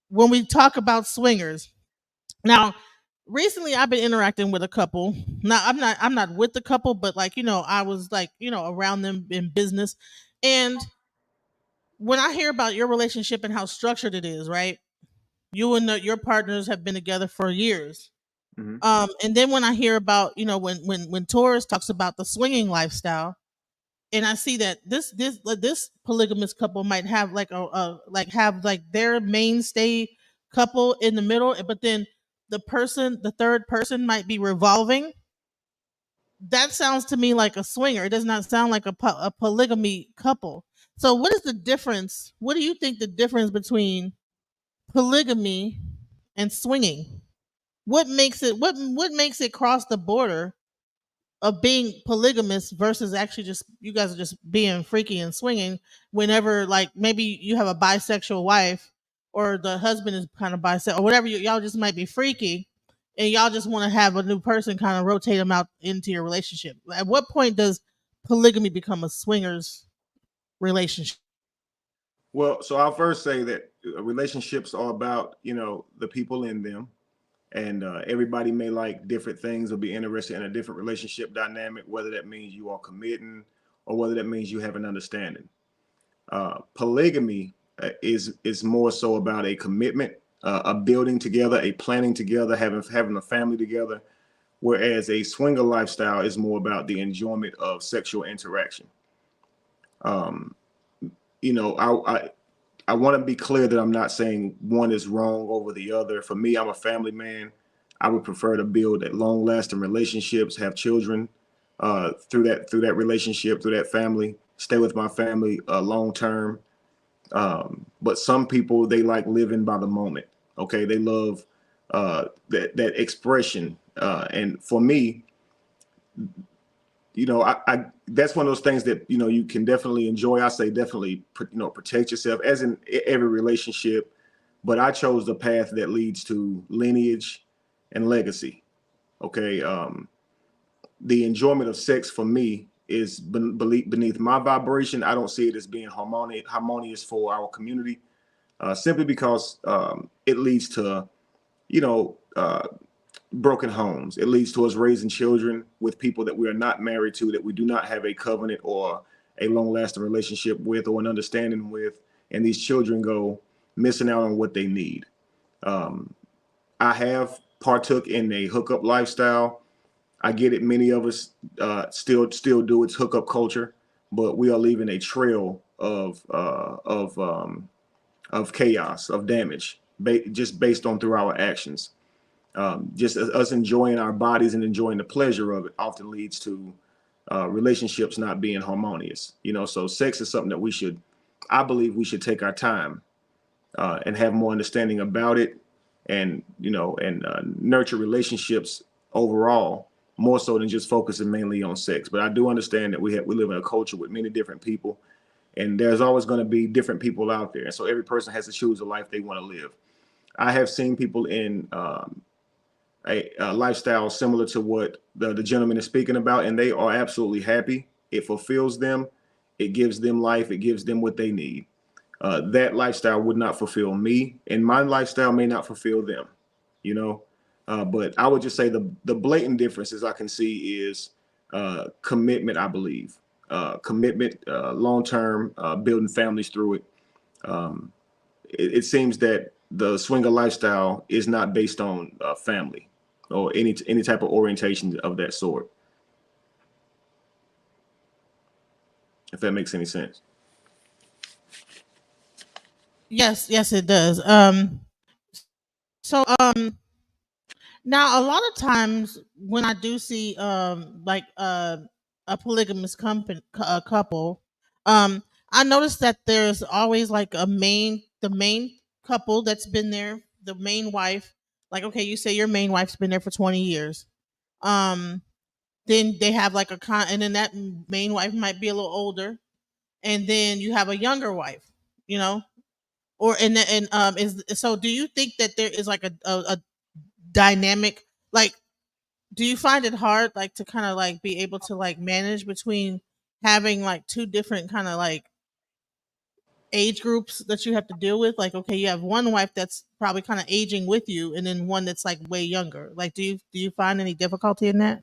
when we talk about swingers. Now, recently I've been interacting with a couple. Now, I'm not with the couple, but like I was like around them in business, and when I hear about your relationship and how structured it is, right? You and your partners have been together for years. Hmm. And then when I hear about, when Taurus talks about the swinging lifestyle, and I see that this polygamous couple might have like have like their mainstay couple in the middle, but then the third person might be revolving. That sounds to me like a swinger. It does not sound like a polygamy couple. So what is the difference? What do you think the difference between polygamy and swinging? What makes it cross the border of being polygamous versus actually just you guys are just being freaky and swinging whenever like maybe you have a bisexual wife or the husband is kind of bisexual or whatever, y'all just might be freaky and y'all just want to have a new person kind of rotate them out into your relationship. At what point does polygamy become a swingers relationship? Well, so I'll first say that relationships are about, the people in them. And everybody may like different things or be interested in a different relationship dynamic, whether that means you are committing or whether that means you have an understanding. Polygamy is more so about a commitment, a building together, a planning together, having a family together, whereas a swinger lifestyle is more about the enjoyment of sexual interaction. Um, I want to be clear that I'm not saying one is wrong over the other. For me, I'm a family man. I would prefer to build long-lasting relationships, have children through that relationship, through that family, stay with my family long term. But some people, they like living by the moment. Okay, they love that expression. And for me, I that's one of those things that you can definitely enjoy. I say definitely protect yourself, as in every relationship, but I chose the path that leads to lineage and legacy. Okay. The enjoyment of sex for me is beneath my vibration. I don't see it as being harmonious for our community, simply because it leads to you know uh, broken homes. It leads to us raising children with people that we are not married to, that we do not have a covenant or a long lasting relationship with or an understanding with. And these children go missing out on what they need. Um, I have partook in a hookup lifestyle. I get it. Many of us still do. It's hookup culture, but we are leaving a trail of chaos, of damage, just based on through our actions. Just us enjoying our bodies and enjoying the pleasure of it often leads to relationships not being harmonious. So sex is something that I believe we should take our time and have more understanding about it, and nurture relationships overall, more so than just focusing mainly on sex. But I do understand that we live in a culture with many different people, and there's always going to be different people out there, and so every person has to choose the life they want to live. I have seen people in a lifestyle similar to what the gentleman is speaking about, and they are absolutely happy. It fulfills them. It gives them life. It gives them what they need. That lifestyle would not fulfill me, and my lifestyle may not fulfill them, you know. But I would just say the blatant differences I can see is commitment. I believe commitment, long term, building families through it. Um, it seems that the swinger lifestyle is not based on family or any type of orientation of that sort. If that makes any sense. Yes, it does. So now a lot of times when I do see like a polygamous couple, um I notice that there's always like the main couple that's been there, the main wife. Like, okay, you say your main wife's been there for 20 years. Um then they have like and then that main wife might be a little older, and then you have a younger wife, you know. Or is so? Do you think that there is like a dynamic, like, do you find it hard, like, to kind of like be able to like manage between having like two different kind of like age groups that you have to deal with? Like, okay, you have one wife that's probably kind of aging with you, and then one that's like way younger. Like, do you find any difficulty in that?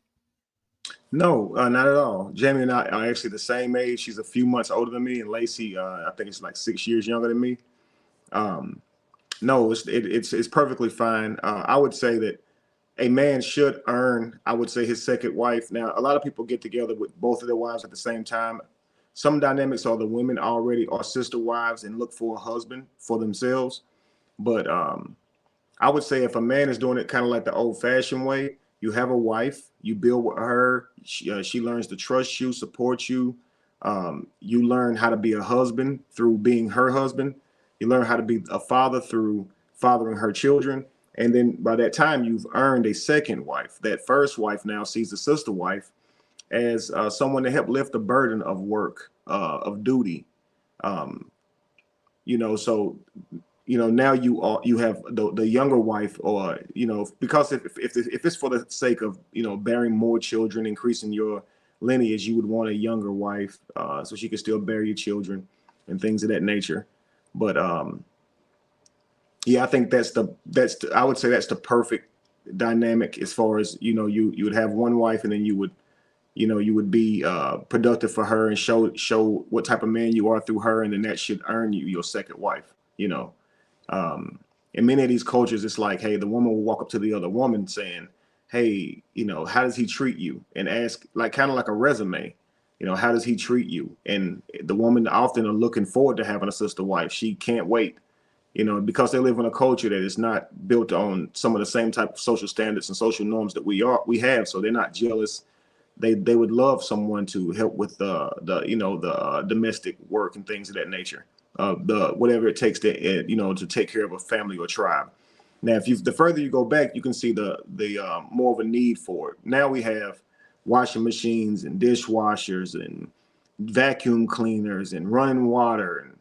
No, not at all. Jamie and I are actually the same age. She's a few months older than me, and Lacey, I think it's like 6 years younger than me. Um, no, it's perfectly fine. I would say that a man should earn, I would say, his second wife. Now, a lot of people get together with both of their wives at the same time. Some dynamics are the women already are sister wives and look for a husband for themselves. But I would say if a man is doing it kind of like the old fashioned way, you have a wife, you build with her, she learns to trust you, support you. You learn how to be a husband through being her husband. You learn how to be a father through fathering her children. And then by that time, you've earned a second wife. That first wife now sees the sister wife as someone to help lift the burden of work, of duty. Um, so now you have the younger wife, or because if it's for the sake of bearing more children, increasing your lineage, you would want a younger wife so she could still bear your children and things of that nature. But yeah, I think I would say that's the perfect dynamic, as far as you would have one wife, and then you would be productive for her and show what type of man you are through her, and then that should earn you your second wife. In many of these cultures, it's like, hey, the woman will walk up to the other woman saying, hey, how does he treat you? And ask, like, kind of like a resume, how does he treat you? And the woman often are looking forward to having a sister wife. She can't wait, because they live in a culture that is not built on some of the same type of social standards and social norms that we have. So they're not jealous. They would love someone to help with the domestic work and things of that nature. The whatever it takes to take care of a family or tribe. Now, if the further you go back, you can see the more of a need for it. Now we have washing machines and dishwashers and vacuum cleaners and running water, and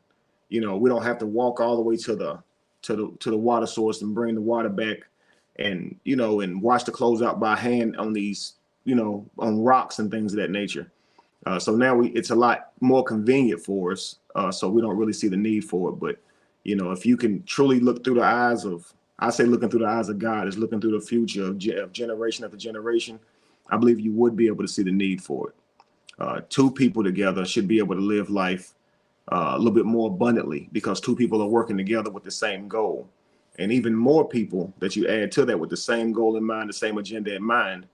we don't have to walk all the way to the water source and bring the water back, and and wash the clothes out by hand on these on rocks and things of that nature. So now it's a lot more convenient for us. So we don't really see the need for it. But, if you can truly look through the eyes of, I say looking through the eyes of God is looking through the future of generation after generation, I believe you would be able to see the need for it. Two people together should be able to live life a little bit more abundantly, because two people are working together with the same goal. And even more people that you add to that with the same goal in mind, the same agenda in mind,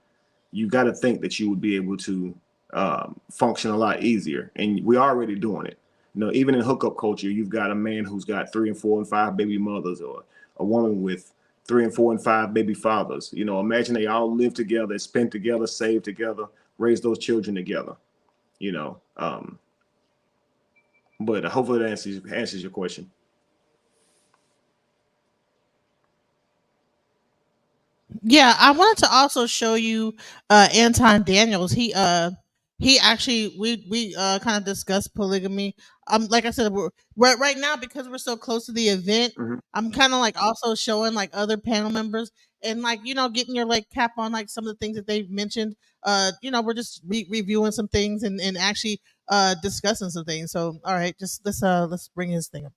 you got to think that you would be able to function a lot easier. And we're already doing it. Even in hookup culture, you've got a man who's got 3 and 4 and 5 baby mothers, or a woman with 3 and 4 and 5 baby fathers. Imagine they all live together, spend together, save together, raise those children together. But hopefully that answers your question. Yeah, I wanted to also show you Anton Daniels. He actually, we kind of discussed polygamy. Like I said, we're right now, because we're so close to the event. Mm-hmm. I'm kind of like also showing like other panel members, and like getting your like cap on like some of the things that they've mentioned. We're just reviewing some things, and actually discussing some things. So all right, just let's bring his thing up.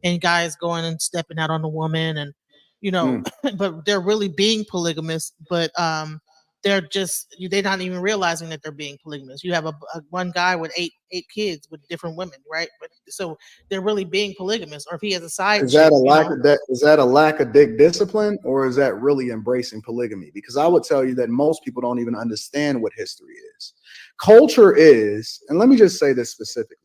And guys going and stepping out on the woman, and but they're really being polygamous, but they're not even realizing that they're being polygamous. You have a one guy with eight kids with different women, right? But so they're really being polygamous. Or if he has a side Is that chick, a lack of that? Is that a lack of dick discipline, or is that really embracing polygamy? Because I would tell you that most people don't even understand what history is. Culture is, and let me just say this specifically: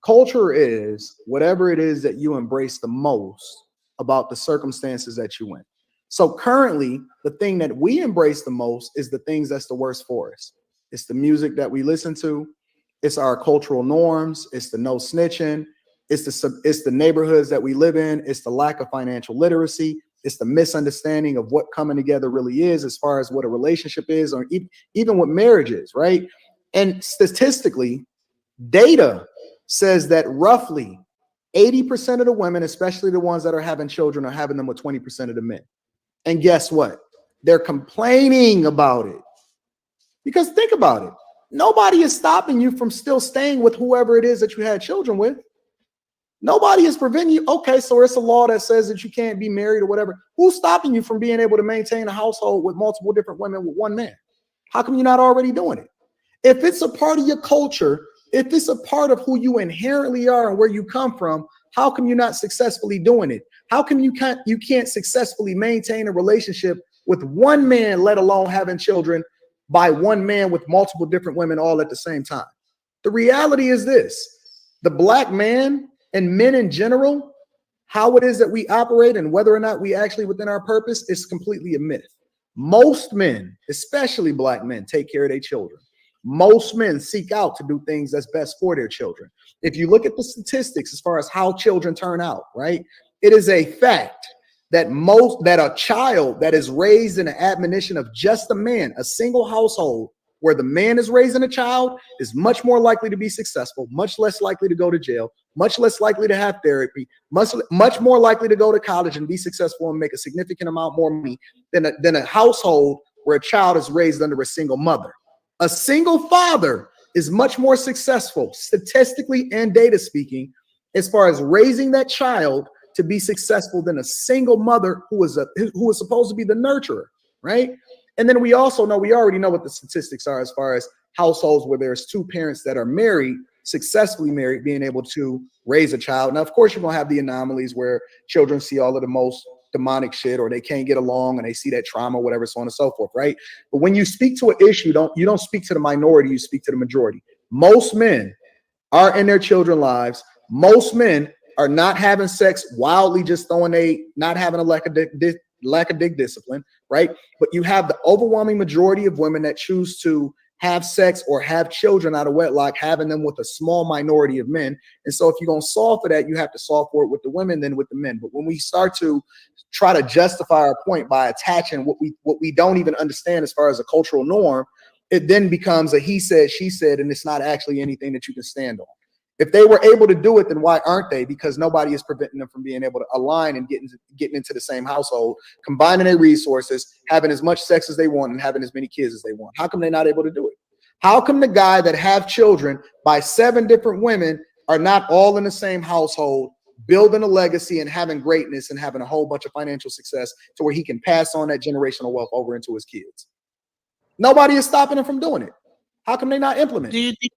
culture is whatever it is that you embrace the most about the circumstances that you in. So currently, the thing that we embrace the most is the things that's the worst for us. It's the music that we listen to. It's our cultural norms. It's the no snitching. It's the neighborhoods that we live in. It's the lack of financial literacy. It's the misunderstanding of what coming together really is, as far as what a relationship is, or even what marriage is, right? And statistically, data says that roughly 80% of the women, especially the ones that are having children, are having them with 20% of the men. And guess what? They're complaining about it. Because think about it. Nobody is stopping you from still staying with whoever it is that you had children with. Nobody is preventing you. Okay, so it's a law that says that you can't be married or whatever. Who's stopping you from being able to maintain a household with multiple different women with one man? How come you're not already doing it? If it's a part of your culture, if it's a part of who you inherently are and where you come from, how come you're not successfully doing it? How come you can't successfully maintain a relationship with one man, let alone having children by one man with multiple different women all at the same time? The reality is this: the black man and men in general, how it is that we operate and whether or not we actually within our purpose is completely a myth. Most men, especially black men, take care of their children. Most men seek out to do things that's best for their children. If you look at the statistics as far as how children turn out, right, it is a fact that a child that is raised in an admonition of just a man, a single household where the man is raising a child, is much more likely to be successful, much less likely to go to jail, much less likely to have therapy, much more likely to go to college and be successful and make a significant amount more money than a household where a child is raised under a single mother. A single father is much more successful, statistically and data speaking, as far as raising that child to be successful than a single mother who is supposed to be the nurturer, right? And then we already know what the statistics are as far as households where there's two parents that are married, successfully married, being able to raise a child. Now, of course, you're going to have the anomalies where children see all of the most demonic shit, or they can't get along and they see that trauma, whatever, so on and so forth, right? But when you speak to an issue, you don't speak to the minority, you speak to the majority. Most men are in their children's lives. Most men are not having sex wildly, just not having a lack of dick discipline, right? But you have the overwhelming majority of women that choose to have sex or have children out of wedlock, having them with a small minority of men. And so if you're going to solve for that, you have to solve for it with the women than with the men. But when we start to try to justify our point by attaching what we don't even understand as far as a cultural norm, it then becomes a he said, she said, and it's not actually anything that you can stand on. If they were able to do it, then why aren't they? Because nobody is preventing them from being able to align and getting into the same household, combining their resources, having as much sex as they want and having as many kids as they want. How come they're not able to do it? How come the guy that have children by 7 different women are not all in the same household, building a legacy and having greatness and having a whole bunch of financial success to where he can pass on that generational wealth over into his kids? Nobody is stopping him from doing it. How come they not implementing? Do you think?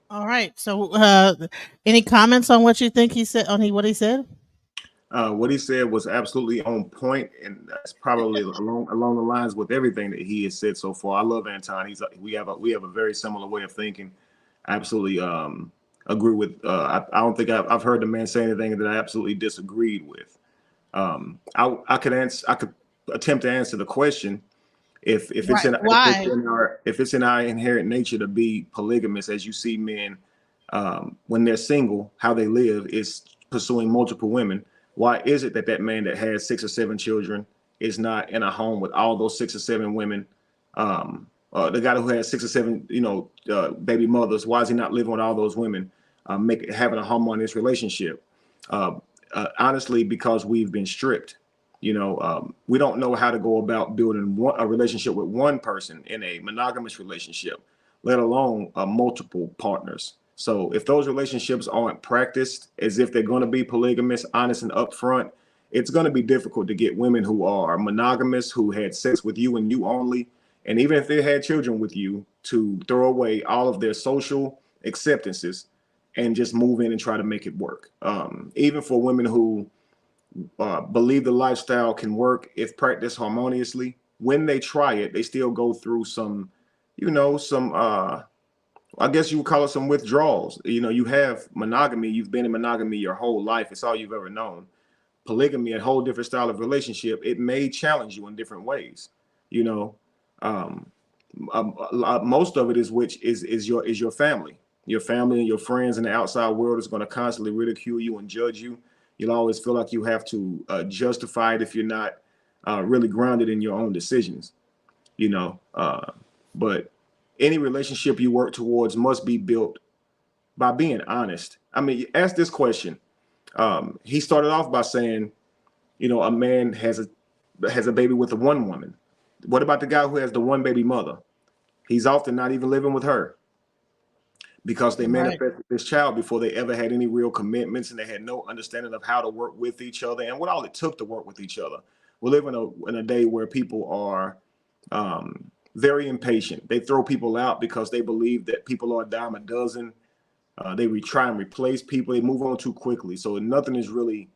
All right. So, any comments on what you think he said? What he said? What he said was absolutely on point, and that's probably along the lines with everything that he has said so far. I love Anton. We have a very similar way of thinking. I absolutely agree with. I don't think I've heard the man say anything that I absolutely disagreed with. I could attempt to answer the question. If it's in our inherent nature to be polygamous, as you see men when they're single, how they live is pursuing multiple women. Why is it that man that has 6 or 7 children is not in a home with all those 6 or 7 women? The guy who has 6 or 7, baby mothers, why is he not living with all those women, having a harmonious relationship? Honestly, because we've been stripped. We don't know how to go about building a relationship with one person in a monogamous relationship, let alone multiple partners. So if those relationships aren't practiced as if they're going to be polygamous, honest and upfront, it's going to be difficult to get women who are monogamous, who had sex with you and you only, and even if they had children with you, to throw away all of their social acceptances and just move in and try to make it work. Even for women who believe the lifestyle can work if practiced harmoniously, when they try it, they still go through some I guess you would call it some withdrawals. You have monogamy, you've been in monogamy your whole life, it's all you've ever known. Polygamy, a whole different style of relationship, it may challenge you in different ways. Most of it is your family. Your family and your friends in the outside world is going to constantly ridicule you and judge you. You'll always feel like you have to justify it if you're not really grounded in your own decisions, you know. But any relationship you work towards must be built by being honest. I mean, ask this question. He started off by saying, you know, a man has a baby with the one woman. What about the guy who has the one baby mother? He's often not even living with her because they Right. manifested this child before they ever had any real commitments, and they had no understanding of how to work with each other and what all it took to work with each other. We live in a day where people are very impatient. They throw people out because they believe that people are a dime a dozen. They try and replace people. They move on too quickly. So nothing is really,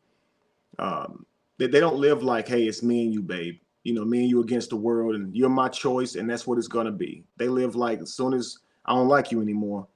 they don't live like, hey, it's me and you, babe. You know, me and you against the world, and you're my choice, and that's what it's going to be. They live like, as soon as I don't like you anymore,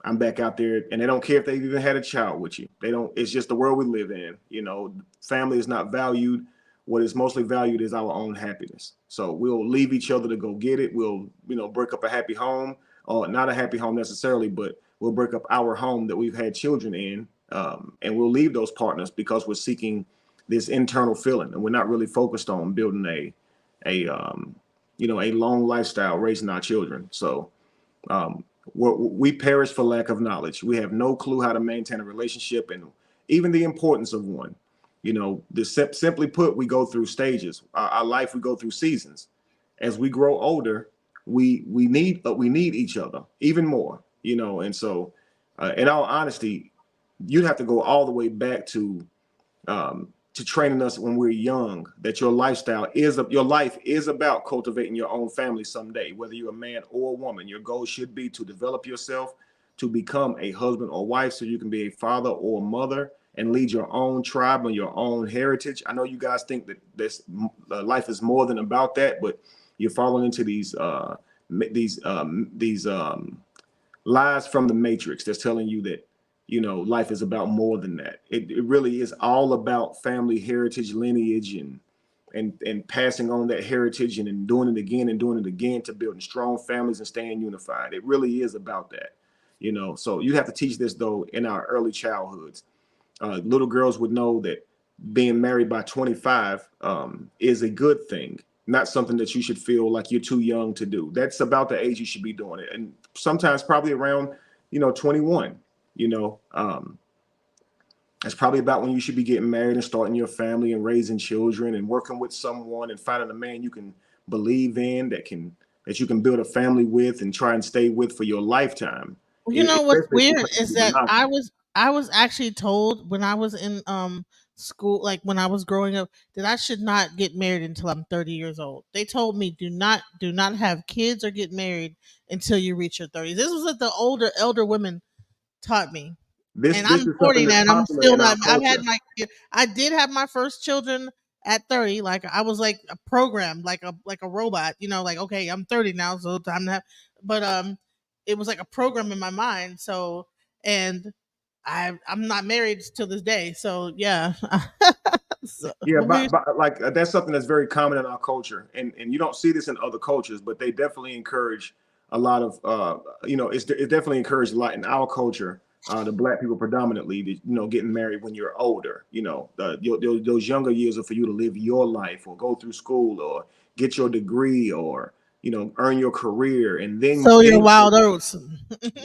I'm back out there, and they don't care if they've even had a child with you. They don't, it's just the world we live in. You know, family is not valued. What is mostly valued is our own happiness. So we'll leave each other to go get it. We'll, you know, break up a happy home, or not a happy home necessarily, but we'll break up our home that we've had children in. And we'll leave those partners because we're seeking this internal feeling, and we're not really focused on building a long lifestyle raising our children. So we perish for lack of knowledge. We have no clue how to maintain a relationship and even the importance of one. You know, simply put, we go through stages. Our life, we go through seasons. As we grow older, we need each other even more. You know, and so in all honesty, you'd have to go all the way back to training us when we're young, that your life is about cultivating your own family someday, whether you're a man or a woman. Your goal should be to develop yourself to become a husband or wife so you can be a father or a mother and lead your own tribe and your own heritage. I know you guys think that this life is more than about that, but you're falling into these lies from the Matrix that's telling you that, you know, life is about more than that. It really is all about family heritage, lineage, and passing on that heritage and doing it again to building strong families and staying unified. It really is about that, you know. So you have to teach this though in our early childhoods. Little girls would know that being married by 25 is a good thing, not something that you should feel like you're too young to do. That's about the age you should be doing it, and sometimes probably around 21. You know, it's probably about when you should be getting married and starting your family and raising children and working with someone and finding a man you can believe in that you can build a family with and try and stay with for your lifetime. You know what's Especially if you're weird trying to is be that monogamous. I was actually told when I was in school, like when I was growing up, that I should not get married until I'm 30 years old. They told me do not have kids or get married until you reach your 30s. This was what the elder women taught me. This And this I'm is something 40 that's now, and I'm popular still in our not. culture. I did have my first children at 30. Like I was like a program, like a robot. You know, like okay, I'm 30 now, so time to have. But it was like a program in my mind. So and I'm not married till this day. So yeah. So, Yeah, but we but like that's something that's very common in our culture, and you don't see this in other cultures, but they definitely encourage a lot of it definitely encouraged a lot in our culture. The black people predominantly, getting married when you're older. Those younger years are for you to live your life or go through school or get your degree or earn your career, and sow your wild oats.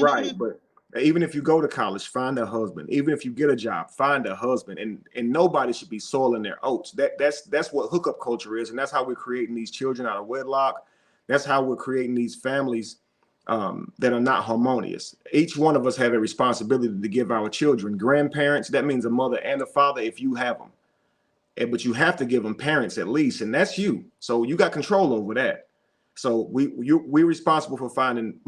right. But even if you go to college, find a husband. Even if you get a job, find a husband. And nobody should be soiling their oats. That's what hookup culture is, and that's how we're creating these children out of wedlock. That's how we're creating these families that are not harmonious. Each one of us have a responsibility to give our children grandparents. That means a mother and a father if you have them. But you have to give them parents at least, and that's you. So you got control over that. So we're responsible for finding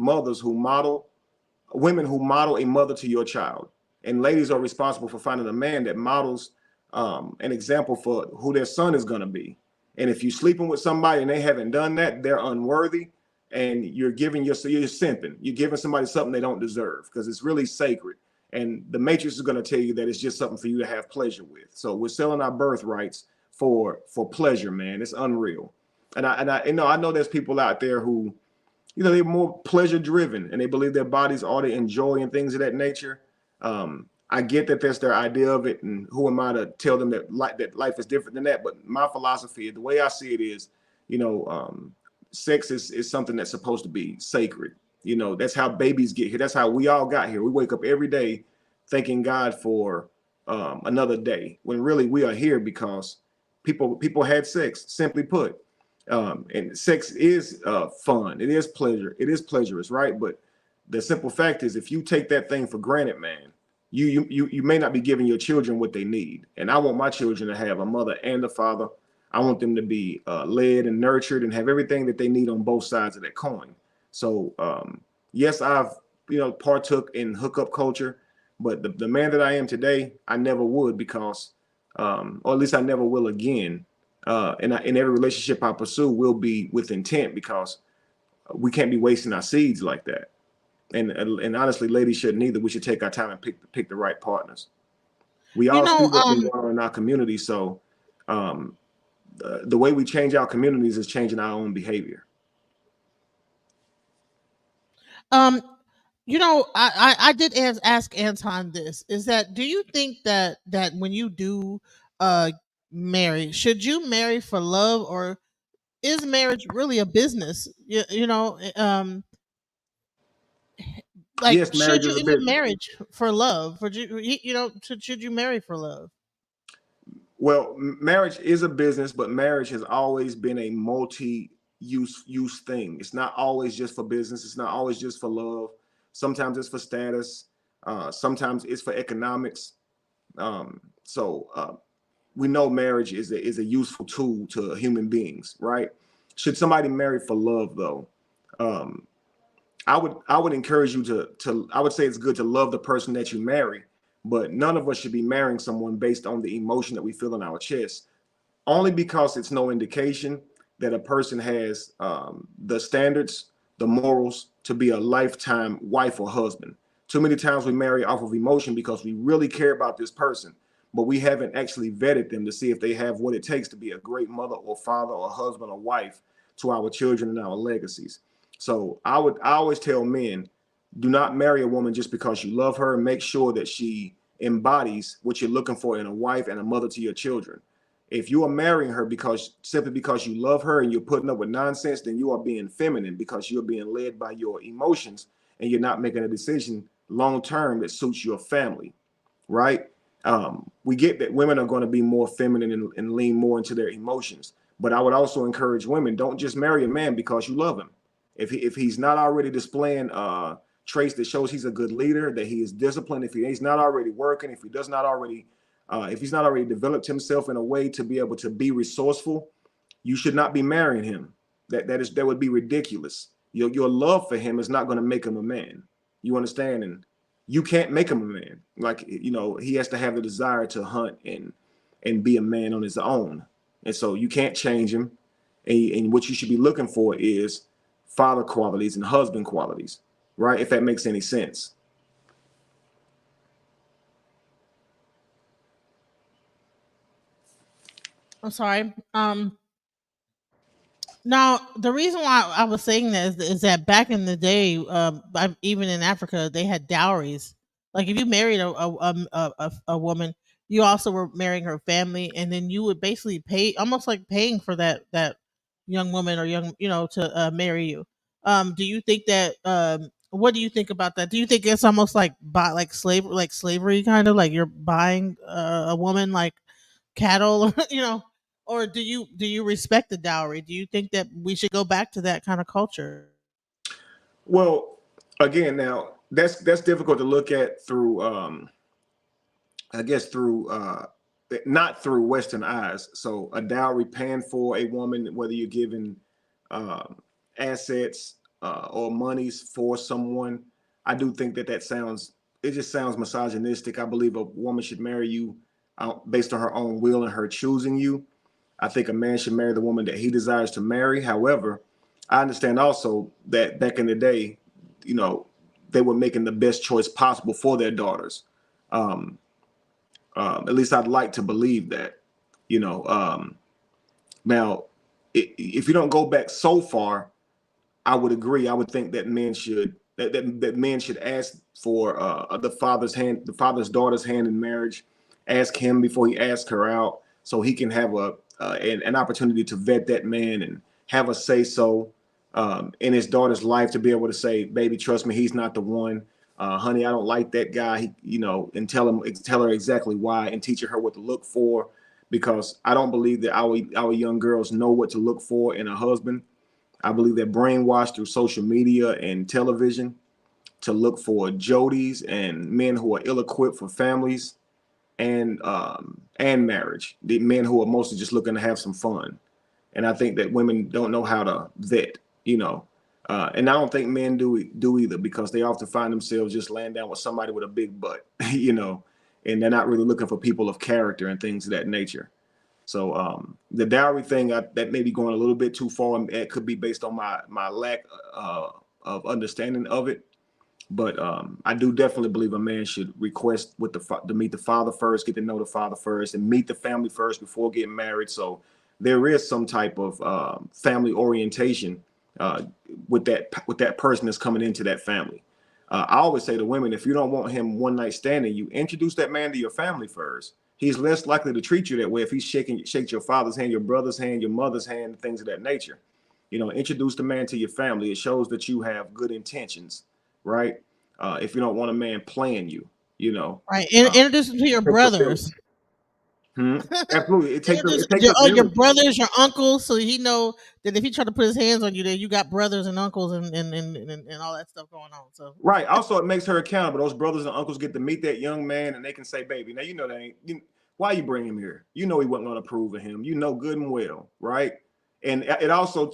women who model a mother to your child, and ladies are responsible for finding a man that models an example for who their son is going to be. And if you're sleeping with somebody and they haven't done that, they're unworthy, and you're simping. You're giving somebody something they don't deserve because it's really sacred. And the Matrix is going to tell you that it's just something for you to have pleasure with. So we're selling our birthrights for pleasure, man. It's unreal. And I know there's people out there who they're more pleasure driven, and they believe their bodies ought to enjoy and things of that nature. I get that that's their idea of it, and who am I to tell them that life is different than that? But my philosophy, the way I see it is, sex is something that's supposed to be sacred. That's how babies get here. That's how we all got here. We wake up every day thanking God for another day, when really we are here because people had sex, simply put. And sex is fun. It is pleasure. It is pleasurous, right? But the simple fact is, if you take that thing for granted, man, you may not be giving your children what they need. And I want my children to have a mother and a father. I want them to be led and nurtured and have everything that they need on both sides of that coin. So yes, I've partook in hookup culture, but the man that I am today, I never would, because or at least I never will again. And in every relationship I pursue will be with intent, because we can't be wasting our seeds like that. And honestly, ladies shouldn't either. We should take our time and pick the right partners. We all see what's been going on in our community. So the way we change our communities is changing our own behavior. I did ask Anton this, is that, do you think that when you do marry, should you marry for love, or is marriage really a business? Like, Yes, marriage should you is a end up business. marriage for love? Should you marry for love? Well, marriage is a business, but marriage has always been a multi-use thing. It's not always just for business. It's not always just for love. Sometimes it's for status. Sometimes it's for economics. So we know marriage is a useful tool to human beings, right? Should somebody marry for love, though? I would encourage you to I would say it's good to love the person that you marry, but none of us should be marrying someone based on the emotion that we feel in our chest, only because it's no indication that a person has the standards, the morals to be a lifetime wife or husband. Too many times we marry off of emotion because we really care about this person, but we haven't actually vetted them to see if they have what it takes to be a great mother or father or husband or wife to our children and our legacies. So I always tell men, do not marry a woman just because you love her. Make sure that she embodies what you're looking for in a wife and a mother to your children. If you are marrying her simply because you love her and you're putting up with nonsense, then you are being feminine, because you're being led by your emotions and you're not making a decision long term that suits your family, right? We get that women are going to be more feminine and lean more into their emotions, but I would also encourage women, don't just marry a man because you love him. If he's not already displaying traits that shows he's a good leader, that he is disciplined, if he's not already working, if he's not already developed himself in a way to be able to be resourceful, you should not be marrying him. That would be ridiculous. Your love for him is not going to make him a man. You understand? And you can't make him a man. Like, he has to have the desire to hunt and be a man on his own. And so you can't change him. And what you should be looking for is father qualities and husband qualities, right? If that makes any sense. I'm sorry. Now, the reason why I was saying that is that back in the day, even in Africa, they had dowries. Like, if you married a woman, you also were marrying her family, and then you would basically pay, almost like paying for that young woman or young, to marry you. Do you think that? What do you think about that? Do you think it's almost like slavery, kind of like you're buying a woman like cattle, or do you respect the dowry? Do you think that we should go back to that kind of culture? Well, again, now that's difficult to look at through I guess through not through Western eyes. So a dowry paying for a woman, whether you're giving uh, assets or monies for someone, I do think it just sounds misogynistic. I believe a woman should marry you based on her own will and her choosing you. I think a man should marry the woman that he desires to marry. However, I understand also that back in the day, they were making the best choice possible for their daughters. Um, at least I'd like to believe that. You know, now, if you don't go back so far, I would agree. I would think that men should ask for the father's daughter's hand in marriage. Ask him before he asks her out, so he can have an opportunity to vet that man and have a say so in his daughter's life, to be able to say, "Baby, trust me, he's not the one. Honey, I don't like that guy." And tell her exactly why, and teaching her what to look for, because I don't believe that our young girls know what to look for in a husband. I believe they're brainwashed through social media and television to look for Jodies and men who are ill-equipped for families and marriage. The men who are mostly just looking to have some fun. And I think that women don't know how to vet, and I don't think men do either, because they often find themselves just laying down with somebody with a big butt, and they're not really looking for people of character and things of that nature. So the dowry thing, that may be going a little bit too far, and it could be based on my lack of understanding of it. But I do definitely believe a man should request to meet the father first, get to know the father first, and meet the family first before getting married. So there is some type of family orientation with that person that's coming into that family. I always say to women, if you don't want him one night standing, you introduce that man to your family first. He's less likely to treat you that way if he's shakes your father's hand, your brother's hand, your mother's hand, things of that nature. Introduce the man to your family. It shows that you have good intentions, right? If you don't want a man playing you, Right. Introduce them to your brothers. Absolutely. It takes your brothers, your uncles, so he know that if he try to put his hands on you, that you got brothers and uncles and all that stuff going on. So right. Also, it makes her accountable. Those brothers and uncles get to meet that young man, and they can say, "Baby, now why you bring him here? He wasn't going to approve of him. Good and well, right?" And it also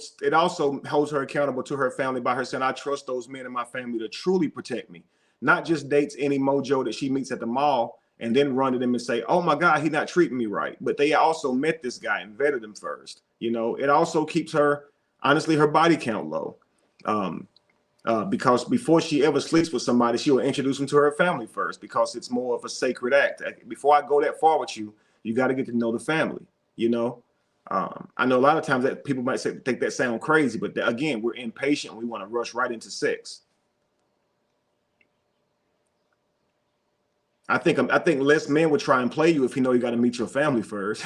holds her accountable to her family by her saying, "I trust those men in my family to truly protect me," not just dates any mojo that she meets at the mall and then run to them and say, "Oh my God, he's not treating me right." But they also met this guy and vetted him first. It also keeps her body count low. Because before she ever sleeps with somebody, she will introduce them to her family first, because it's more of a sacred act. Before I go that far with you, you got to get to know the family. I know a lot of times that people might think that sound crazy, but again, we're impatient. We want to rush right into sex. I think less men would try and play you if you got to meet your family first.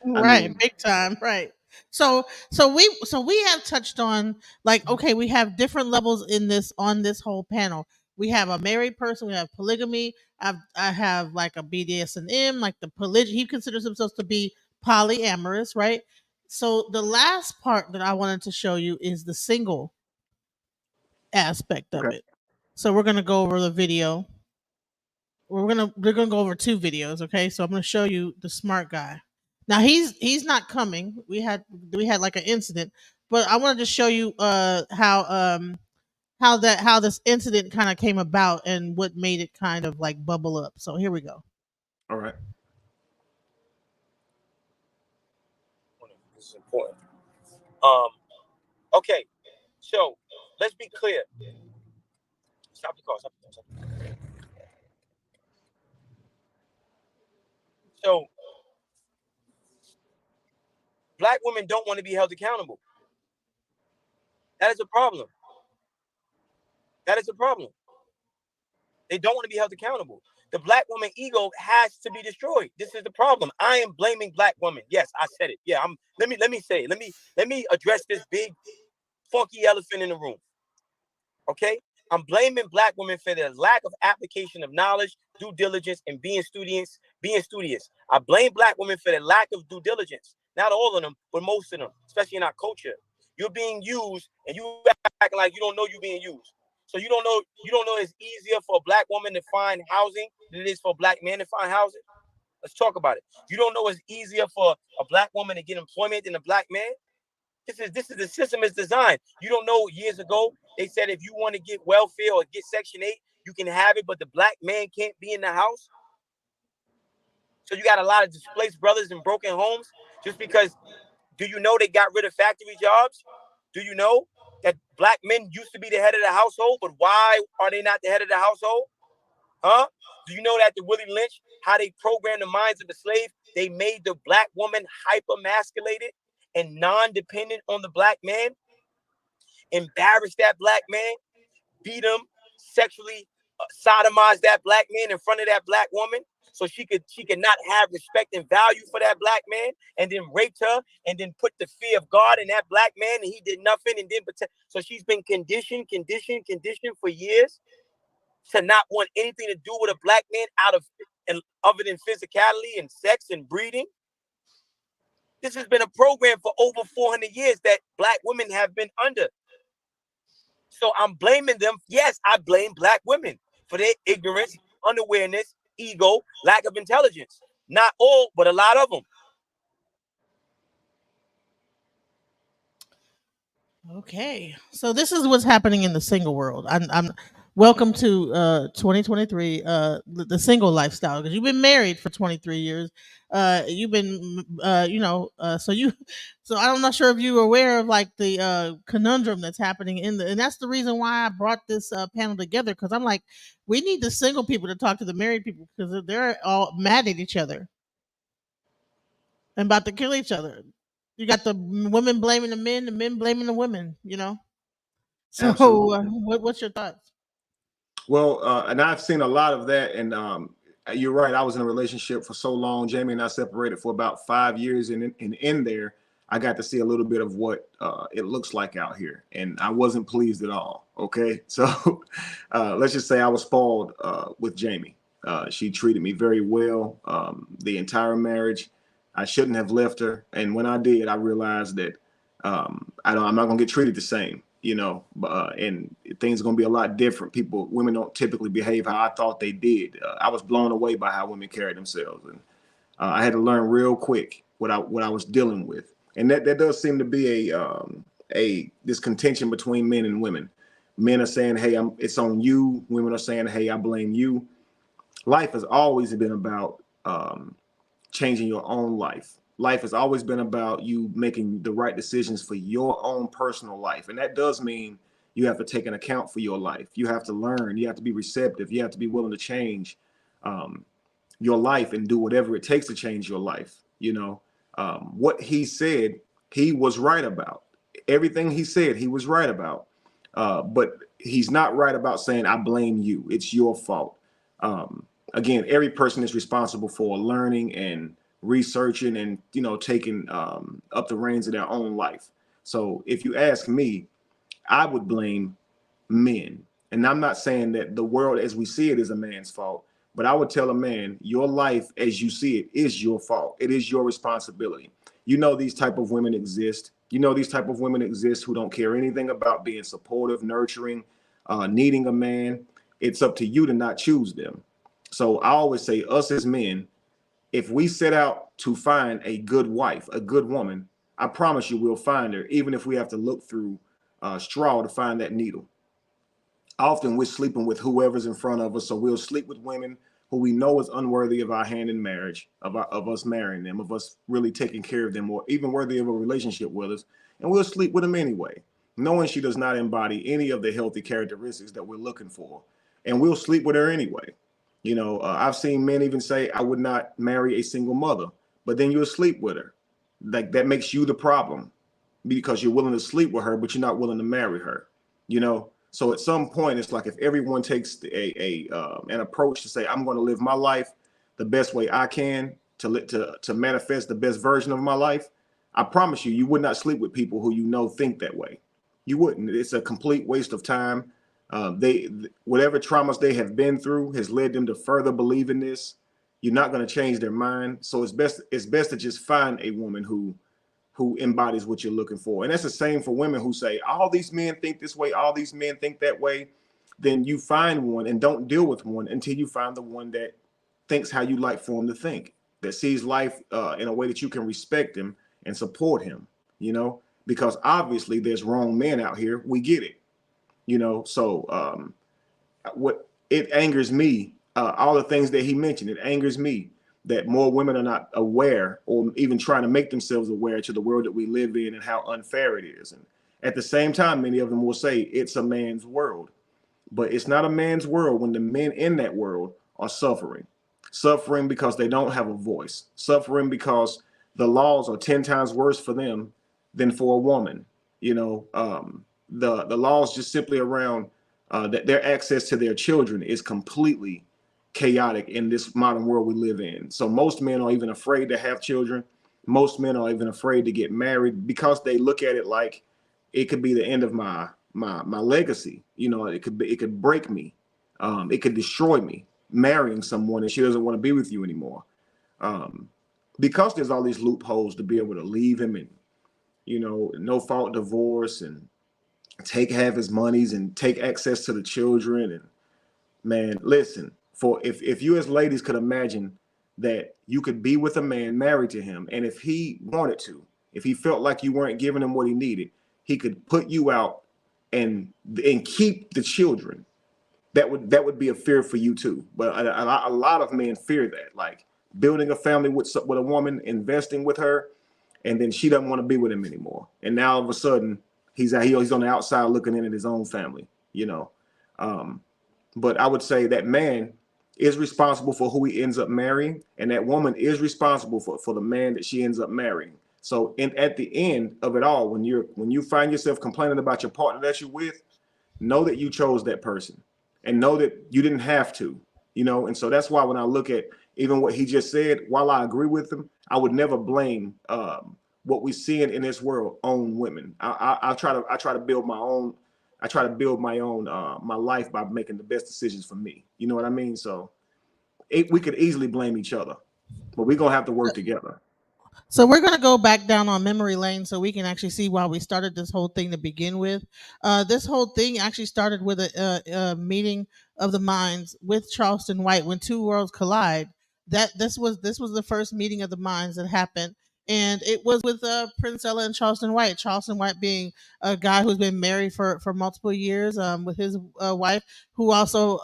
Right, big time, right. So we have touched on, like, okay, we have different levels on this whole panel. We have a married person, we have polygamy. I have like a BDSM, like the polygyny. He considers himself to be polyamorous, right? So the last part that I wanted to show you is the single aspect of it. So we're gonna go over the video. We're gonna go over two videos, okay? So I'm gonna show you the smart guy. Now he's not coming. We had like an incident, but I wanted to show you how this incident kind of came about and what made it kind of like bubble up. So here we go. All right. This is important. Okay, so let's be clear. Stop the car. Stop the car. So, black women don't want to be held accountable. That is a problem. That is a problem. They don't want to be held accountable. The black woman ego has to be destroyed. This is the problem. I am blaming black women. Yes, I said it. Yeah, let me say it. Let me address this big funky elephant in the room. Okay? I'm blaming black women for their lack of application of knowledge, due diligence, and being studious. I blame black women for their lack of due diligence. Not all of them, but most of them, especially in our culture. You're being used, and you acting like you don't know you're being used. So you don't know it's easier for a black woman to find housing than it is for a black man to find housing. Let's talk about it. You don't know it's easier for a black woman to get employment than a black man. This is the system is designed. You don't know, years ago they said if you want to get welfare or get Section 8, you can have it, but the black man can't be in the house. So you got a lot of displaced brothers in broken homes just because. Do you know they got rid of factory jobs? Do you know that black men used to be the head of the household, but why are they not the head of the household? Huh? Do you know that the Willie Lynch, how they programmed the minds of the slave, they made the black woman hyper-masculated and non-dependent on the black man? embarrass that black man, beat him, sexually sodomize that black man in front of that black woman, so she could not have respect and value for that black man, and then raped her, and then put the fear of God in that black man, and he did nothing, and then so she's been conditioned for years to not want anything to do with a black man other than physicality and sex and breeding. This has been a program for over 400 years that black women have been under. So I'm blaming them. Yes, I blame black women for their ignorance, unawareness, ego, lack of intelligence. Not all, but a lot of them. Okay, so this is what's happening in the single world. I'm welcome to 2023, the single lifestyle, because you've been married for 23 years. You've been so I'm not sure if you were aware of like the conundrum that's happening and that's the reason why I brought this panel together, because I'm like, we need the single people to talk to the married people, because they're all mad at each other and about to kill each other. You got the women blaming the men blaming the women, you know. So, Absolutely. what's your thoughts? Well, and I've seen a lot of that. And you're right. I was in a relationship for so long. Jamie and I separated for about 5 years. And in there, I got to see a little bit of what it looks like out here. And I wasn't pleased at all. Okay. So let's just say I was spoiled with Jamie. She treated me very well the entire marriage. I shouldn't have left her. And when I did, I realized that I'm not going to get treated the same, you know, and things are going to be a lot different. Women don't typically behave how I thought they did. I was blown away by how women carry themselves. And I had to learn real quick what I was dealing with. And that does seem to be this contention between men and women. Men are saying, hey, it's on you. Women are saying, hey, I blame you. Life has always been about changing your own life. Life has always been about you making the right decisions for your own personal life. And that does mean you have to take an account for your life. You have to learn. You have to be receptive. You have to be willing to change your life and do whatever it takes to change your life. You know, what he said, he was right about. Everything he said, he was right about. But he's not right about saying, I blame you. It's your fault. Again, every person is responsible for learning and researching and, you know, taking up the reins of their own life. So if you ask me, I would blame men. And I'm not saying that the world as we see it is a man's fault, but I would tell a man, your life as you see it is your fault. It is your responsibility. You know, these type of women exist. You know, these type of women exist who don't care anything about being supportive, nurturing, needing a man. It's up to you to not choose them. So I always say, us as men, if we set out to find a good wife, a good woman, I promise you we'll find her, even if we have to look through straw to find that needle. Often we're sleeping with whoever's in front of us, so we'll sleep with women who we know is unworthy of our hand in marriage, of us marrying them, of us really taking care of them, or even worthy of a relationship with us, and we'll sleep with them anyway, knowing she does not embody any of the healthy characteristics that we're looking for, and we'll sleep with her anyway. You know, I've seen men even say, I would not marry a single mother, but then you'll sleep with her. Like, that makes you the problem because you're willing to sleep with her, but you're not willing to marry her, you know? So at some point, it's like if everyone takes an approach to say, I'm going to live my life the best way I can to manifest the best version of my life, I promise you, you would not sleep with people who you know think that way. You wouldn't. It's a complete waste of time. Whatever traumas they have been through has led them to further believe in this. You're not going to change their mind. So it's best to just find a woman who embodies what you're looking for. And that's the same for women who say, all these men think this way, all these men think that way. Then you find one and don't deal with one until you find the one that thinks how you like for him to think, that sees life in a way that you can respect him and support him, you know, because obviously there's wrong men out here. We get it, you know. So what it angers me, all the things that he mentioned, it angers me that more women are not aware or even trying to make themselves aware to the world that we live in and how unfair it is. And at the same time, many of them will say it's a man's world, but it's not a man's world when the men in that world are suffering because they don't have a voice, suffering because the laws are 10 times worse for them than for a woman. You know, the laws just simply around that their access to their children is completely chaotic in this modern world we live in. So most men are even afraid to have children. Most men are even afraid to get married because they look at it like it could be the end of my legacy. You know, it could break me. It could destroy me marrying someone and she doesn't want to be with you anymore. Because there's all these loopholes to be able to leave him and, you know, no fault divorce and take half his monies and take access to the children. And man, listen, for if you as ladies could imagine that you could be with a man married to him, and if he wanted to, if he felt like you weren't giving him what he needed, he could put you out and keep the children. That would be a fear for you too. But a lot of men fear that, like building a family with a woman, investing with her, and then she doesn't want to be with him anymore. And now all of a sudden he's on the outside looking in at his own family, you know. But I would say that man is responsible for who he ends up marrying, and that woman is responsible for the man that she ends up marrying. So at the end of it all, when you find yourself complaining about your partner that you're with, know that you chose that person and know that you didn't have to, you know. And so that's why when I look at even what he just said, while I agree with him, I would never blame what we see in this world on women. I try to build my own. I try to build my own my life by making the best decisions for me. You know what I mean? So we could easily blame each other, but we're gonna have to work together. So we're going to go back down on memory lane so we can actually see why we started this whole thing to begin with. This whole thing actually started with a meeting of the minds with Charleston White when two worlds collide. This was the first meeting of the minds that happened, and it was with Princella and Charleston White. Charleston White being a guy who's been married for multiple years with his wife, who also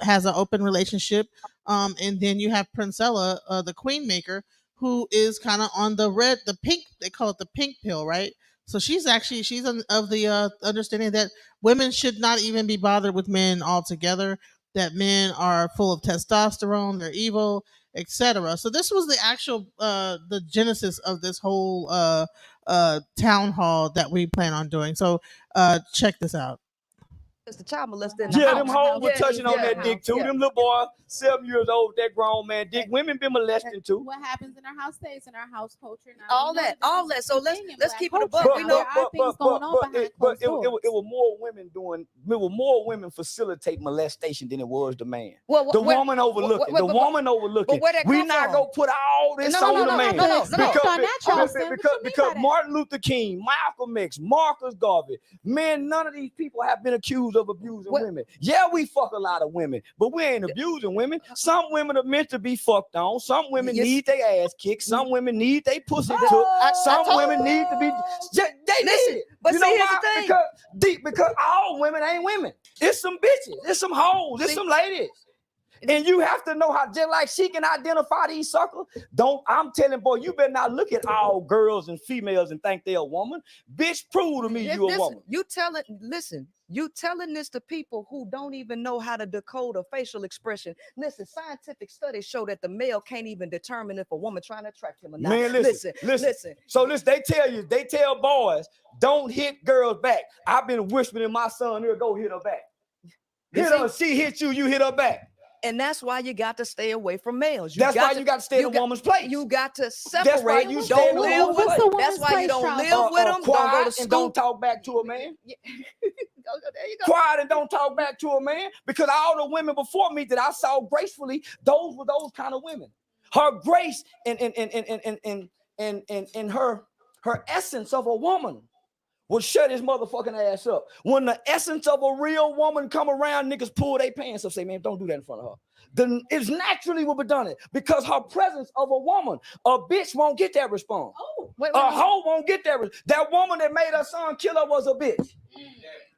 has an open relationship. And then you have Princella, the queen maker, who is kind of on the pink, they call it the pink pill, right? So she's of the understanding that women should not even be bothered with men altogether, that men are full of testosterone, they're evil, etc. So this was the actual the genesis of this whole town hall that we plan on doing. So check this out. The child molester in the Yeah, house. them hoes were touching on yeah, that dick too. Them little boy, 7 years old, that grown man dick. Women been molesting too. What happens in our house stays in our house culture now. All that. So let's keep it above. We know things going on behind closed doors. It was more women more women facilitate molestation than it was the man. Well, the woman overlooking. The woman overlooking. We not gonna put all this on the man. Because Martin Luther King, Malcolm X, Marcus Garvey, man, none of these people have been accused of abusing women. Yeah, we fuck a lot of women, but we ain't abusing women. Some women are meant to be fucked on. Some women need their ass kicked. Some women need their pussy took. Some women need to be. They need it. But you see, know here's why? the thing. Because all women ain't women. It's some bitches. It's some hoes. It's some ladies. And you have to know how, just like she can identify these suckers. I'm telling boy, you better not look at all girls and females and think they're a woman. Bitch, prove to me you a woman. You telling this to people who don't even know how to decode a facial expression. Listen, scientific studies show that the male can't even determine if a woman trying to attract him or not. Man, listen. So they tell boys, don't hit girls back. I've been whispering in my son ear, go hit her back. Hit her, she hit you, you hit her back. And that's why you got to stay away from males. That's why you got to stay in a woman's place. You got to separate. That's why you don't live with them. That's why you don't live with them. Don't go to school. And don't talk back to a man. There you go. Quiet and don't talk back to a man. Because all the women before me that I saw gracefully, those were those kind of women. Her grace and her essence of a woman would shut his motherfucking ass up. When the essence of a real woman come around, niggas pull their pants up, say, man, don't do that in front of her. Then it's naturally will be done it because her presence of a woman, a bitch won't get that response. A hoe won't get that. That woman that made her son kill her was a bitch.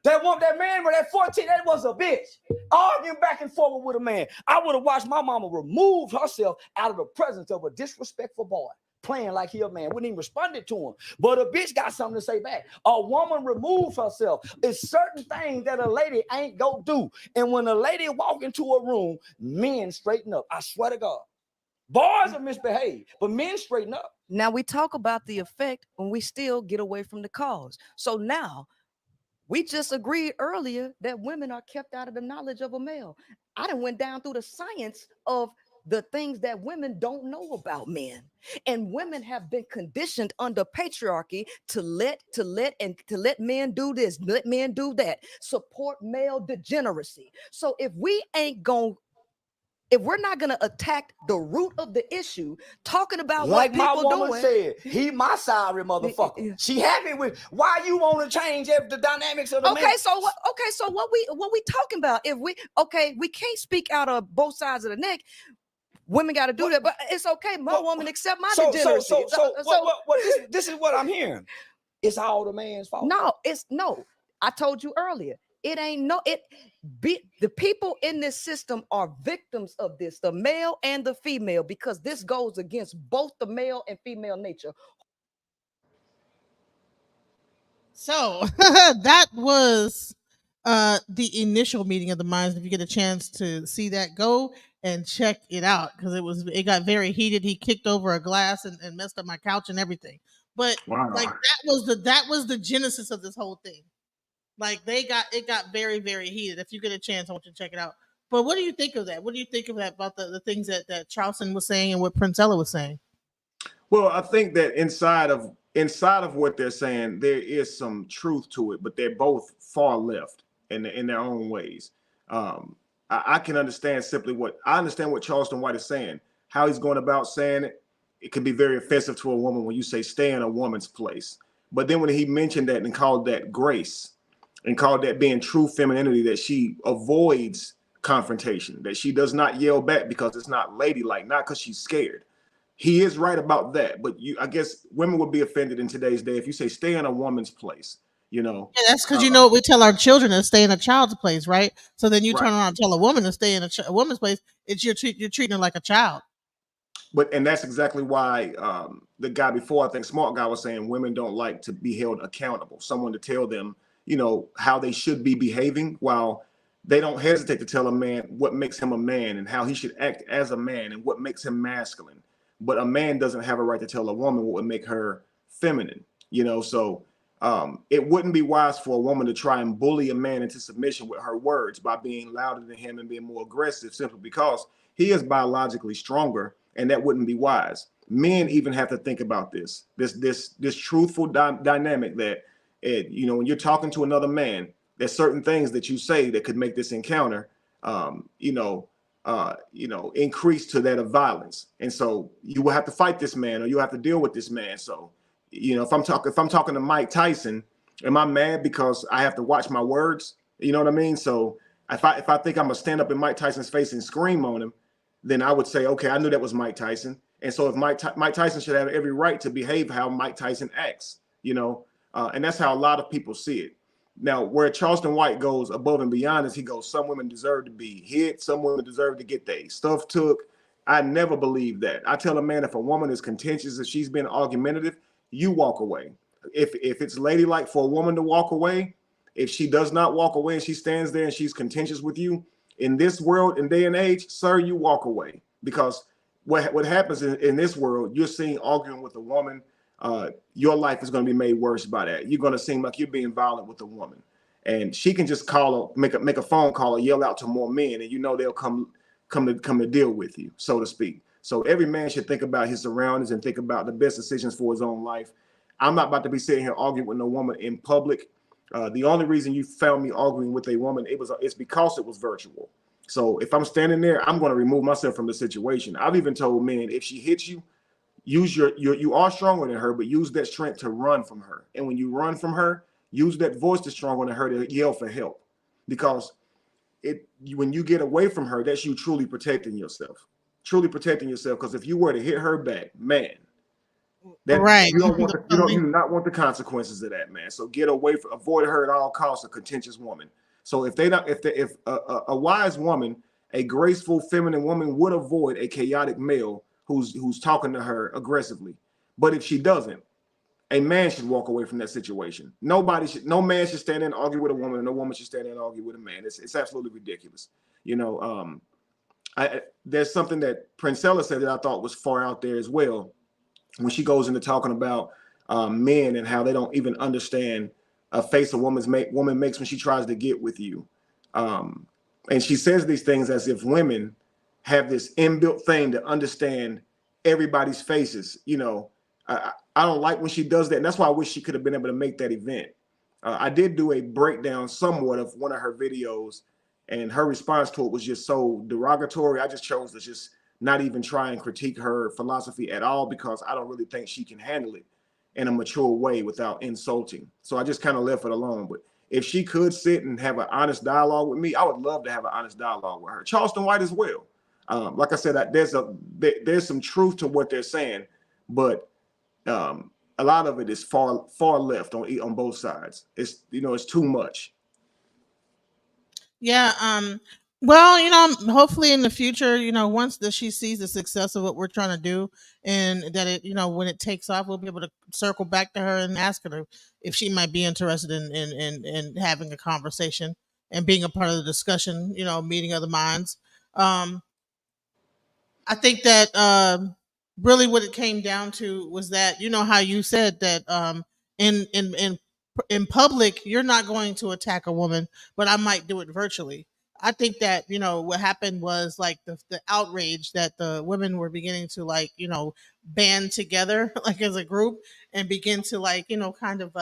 That man with that 14, that was a bitch. Arguing back and forth with a man. I would have watched my mama remove herself out of the presence of a disrespectful boy. Playing like he a man, wouldn't even responded to him. But a bitch got something to say back. A woman removes herself. It's certain things that a lady ain't go do. And when a lady walk into a room, men straighten up. I swear to God. Boys are misbehaved, but men straighten up. Now we talk about the effect when we still get away from the cause. So now, We just agreed earlier that women are kept out of the knowledge of a male. I done went down through the science of the things that women don't know about men. And women have been conditioned under patriarchy to let men do this, let men do that, support male degeneracy. So if we're not going to attack the root of the issue, talking about like what people my woman doing, said, he my sorry motherfucker. She happy with why you want to change the dynamics of the man. So what we talking about? If we can't speak out of both sides of the neck. Women got to do that, but it's okay. My woman accept my degeneracy. This is what I'm hearing. It's all the man's fault. No. I told you earlier. The people in this system are victims of this, the male and the female, because this goes against both the male and female nature. So that was the initial meeting of the minds. If you get a chance to see that, go and check it out, because it got very heated. He kicked over a glass and messed up my couch and everything. But like that was the genesis of this whole thing. Like it got very, very heated. If you get a chance, I want you to check it out. But what do you think of that? What do you think of that about the things that Charleston was saying and what Princella was saying? Well, I think that inside of what they're saying, there is some truth to it, but they're both far left in their own ways. I can understand what Charleston White is saying, how he's going about saying it. It could be very offensive to a woman when you say stay in a woman's place. But then when he mentioned that and called that grace and called that being true femininity, that she avoids confrontation, that she does not yell back because it's not ladylike, not because she's scared. He is right about that. But I guess women would be offended in today's day if you say stay in a woman's place. Yeah, that's because what we tell our children to stay in a child's place, right? So then you turn around and tell a woman to stay in a woman's place. You're treating her like a child. And that's exactly why the guy before, I think Smart Guy, was saying women don't like to be held accountable. Someone to tell them, how they should be behaving, while they don't hesitate to tell a man what makes him a man and how he should act as a man and what makes him masculine. But a man doesn't have a right to tell a woman what would make her feminine. So it wouldn't be wise for a woman to try and bully a man into submission with her words by being louder than him and being more aggressive, simply because he is biologically stronger, and that wouldn't be wise. Men even have to think about this truthful dynamic that, when you're talking to another man, there's certain things that you say that could make this encounter, increase to that of violence. And so you will have to fight this man, or you have to deal with this man. So, if I'm talking to Mike Tyson, am I mad because I have to watch my words? You know what I mean? So if I think I'm gonna stand up in Mike Tyson's face and scream on him, then I would say, okay, I knew that was Mike Tyson. And so if Mike Tyson should have every right to behave how Mike Tyson acts, and that's how a lot of people see it. Now, where Charleston White goes above and beyond is he goes, some women deserve to be hit, some women deserve to get their stuff took. I never believe that. I tell a man, if a woman is contentious, if she's been argumentative, you walk away. If it's ladylike for a woman to walk away, if she does not walk away and she stands there and she's contentious with you, in this world and day and age, sir, you walk away. Because what happens in this world, you're seeing arguing with a woman, your life is going to be made worse by that. You're going to seem like you're being violent with a woman, and she can just make a phone call or yell out to more men, and they'll come to deal with you, so to speak. So every man should think about his surroundings and think about the best decisions for his own life. I'm not about to be sitting here arguing with no woman in public. The only reason you found me arguing with a woman, it's because it was virtual. So if I'm standing there, I'm going to remove myself from the situation. I've even told men, if she hits you, use you are stronger than her, but use that strength to run from her. And when you run from her, use that voice that's stronger than her to yell for help. Because when you get away from her, that's you truly protecting yourself. Truly protecting yourself. Because if you were to hit her back, man, you do not want the consequences of that, man. So avoid her at all costs, a contentious woman. So if a wise woman, a graceful feminine woman would avoid a chaotic male who's talking to her aggressively. But if she doesn't, a man should walk away from that situation. No man should stand there and argue with a woman, and no woman should stand there and argue with a man. It's absolutely ridiculous. There's something that Princella said that I thought was far out there as well, when she goes into talking about men and how they don't even understand face a woman makes when she tries to get with you. And she says these things as if women have this inbuilt thing to understand everybody's faces. You know, I don't like when she does that. And that's why I wish she could have been able to make that event. I did do a breakdown somewhat of one of her videos, and her response to it was just so derogatory. I just chose to just not even try and critique her philosophy at all, because I don't really think she can handle it in a mature way without insulting. So I just kind of left it alone. But if she could sit and have an honest dialogue with me, I would love to have an honest dialogue with her. Charleston White as well. Like I said, there's some truth to what they're saying, but a lot of it is far left on both sides. It's, you know, it's too much. Yeah. Well, you know, hopefully in the future, you know, once she sees the success of what we're trying to do, and that it, you know, when it takes off, we'll be able to circle back to her and ask her if she might be interested in having a conversation and being a part of the discussion. You know, meeting other minds. Um, I think that really what it came down to was that, you know, how you said that in in in in public you're not going to attack a woman, but I might do it virtually. I think that, you know, what happened was like the outrage that the women were beginning to, like, you know, band together like as a group and begin to, like, you know, kind of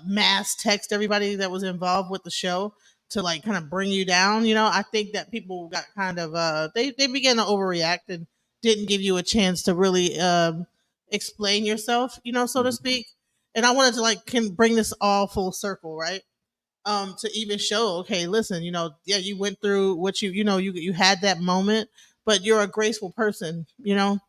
mass text everybody that was involved with the show to, like, kind of bring you down. You know, I think that people got kind of they began to overreact and didn't give you a chance to really explain yourself, you know, so to speak. And I wanted to, like, can bring this all full circle, right? To even show, okay, listen, you know, yeah, you went through what you know, you had that moment, but you're a graceful person, you know.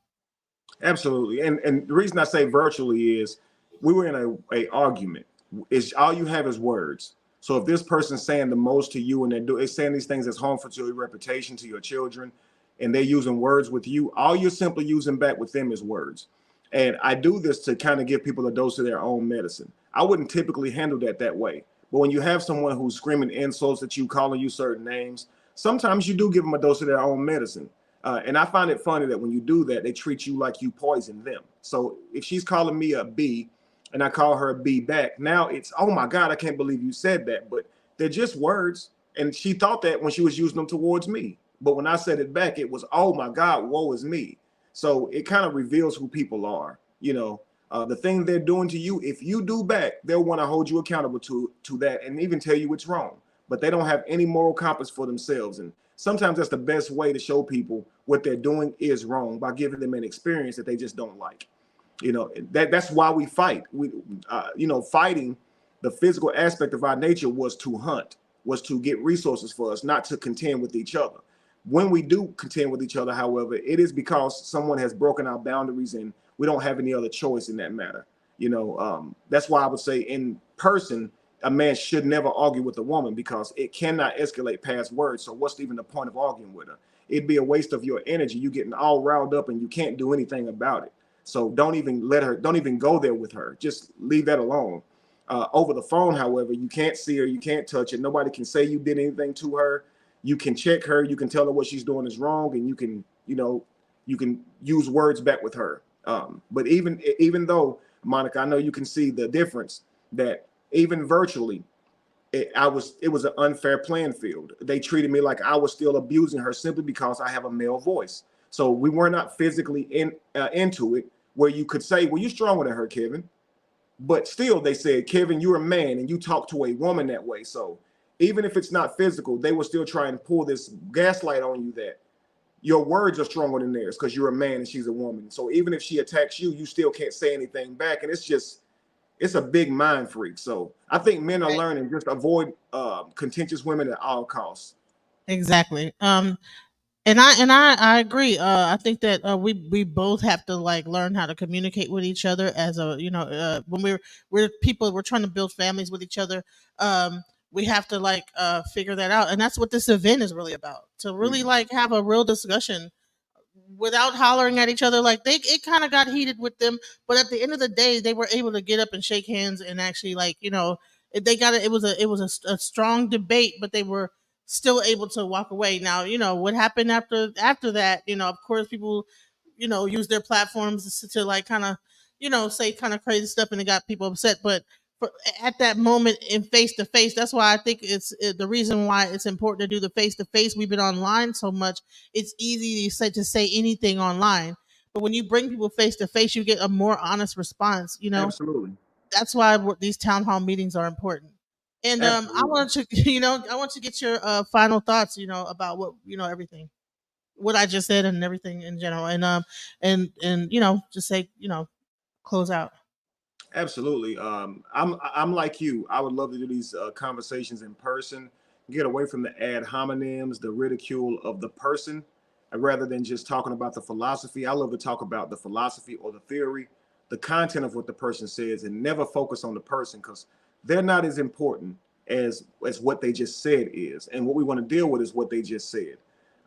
Absolutely. And the reason I say virtually is we were in a argument. Is all you have is words. So if this person's saying the most to you and they're saying these things that's harmful to your reputation, to your children, and they're using words with you, all you're simply using back with them is words. And I do this to kind of give people a dose of their own medicine. I wouldn't typically handle that way. But when you have someone who's screaming insults at you, calling you certain names, sometimes you do give them a dose of their own medicine. And I find it funny that when you do that, they treat you like you poison them. So if she's calling me a B and I call her a B back, now it's, oh my God, I can't believe you said that. But they're just words. And she thought that when she was using them towards me. But when I said it back, it was, oh my God, woe is me. So it kind of reveals who people are. You know, the thing they're doing to you, if you do back, they'll want to hold you accountable to that and even tell you it's wrong. But they don't have any moral compass for themselves. And sometimes that's the best way to show people what they're doing is wrong, by giving them an experience that they just don't like. You know, that's why we fight. You know, fighting, the physical aspect of our nature was to hunt, was to get resources for us, not to contend with each other. When we do contend with each other, however, it is because someone has broken our boundaries and we don't have any other choice in that matter. You know, that's why I would say in person, a man should never argue with a woman, because it cannot escalate past words. So what's even the point of arguing with her? It'd be a waste of your energy. You getting all riled up and you can't do anything about it. So don't even go there with her. Just leave that alone. Over the phone, however, you can't see her, you can't touch her. Nobody can say you did anything to her. You can check her, you can tell her what she's doing is wrong, and you can, you know, you can use words back with her. But even though, Monica, I know you can see the difference, that even virtually, it was an unfair playing field. They treated me like I was still abusing her simply because I have a male voice. So we were not physically into it, where you could say, well, you're stronger than her, Kevin. But still, they said, Kevin, you're a man and you talk to a woman that way. So even if it's not physical, they were still trying to pull this gaslight on you that your words are stronger than theirs because you're a man and she's a woman. So even if she attacks you, you still can't say anything back. And it's a big mind freak. So I think men are learning just avoid contentious women at all costs. Exactly. And I agree. I think that we both have to, like, learn how to communicate with each other as a, you know, when we're trying to build families with each other. We have to, like, figure that out, and that's what this event is really about, to really, like, have a real discussion without hollering at each other. Like, it kind of got heated with them, but at the end of the day, they were able to get up and shake hands and actually, like, you know, they got it. It was a strong debate, but they were still able to walk away. Now, you know what happened after that. You know, of course, people, you know, use their platforms to like kind of say kind of crazy stuff and it got people upset. But at that moment in face to face, that's why I think the reason why it's important to do the face to face. We've been online so much; it's easy to say anything online. But when you bring people face to face, you get a more honest response. Absolutely. That's why these town hall meetings are important. And I Absolutely. wanted to, I want to get your final thoughts, about what everything, what I just said, and everything in general, and just say, close out. Absolutely. I'm like you. I would love to do these conversations in person. Get away from the ad hominems, the ridicule of the person, rather than just talking about the philosophy. I love to talk about the philosophy or the theory, the content of what the person says, and never focus on the person because they're not as important as what they just said is. And what we want to deal with is what they just said.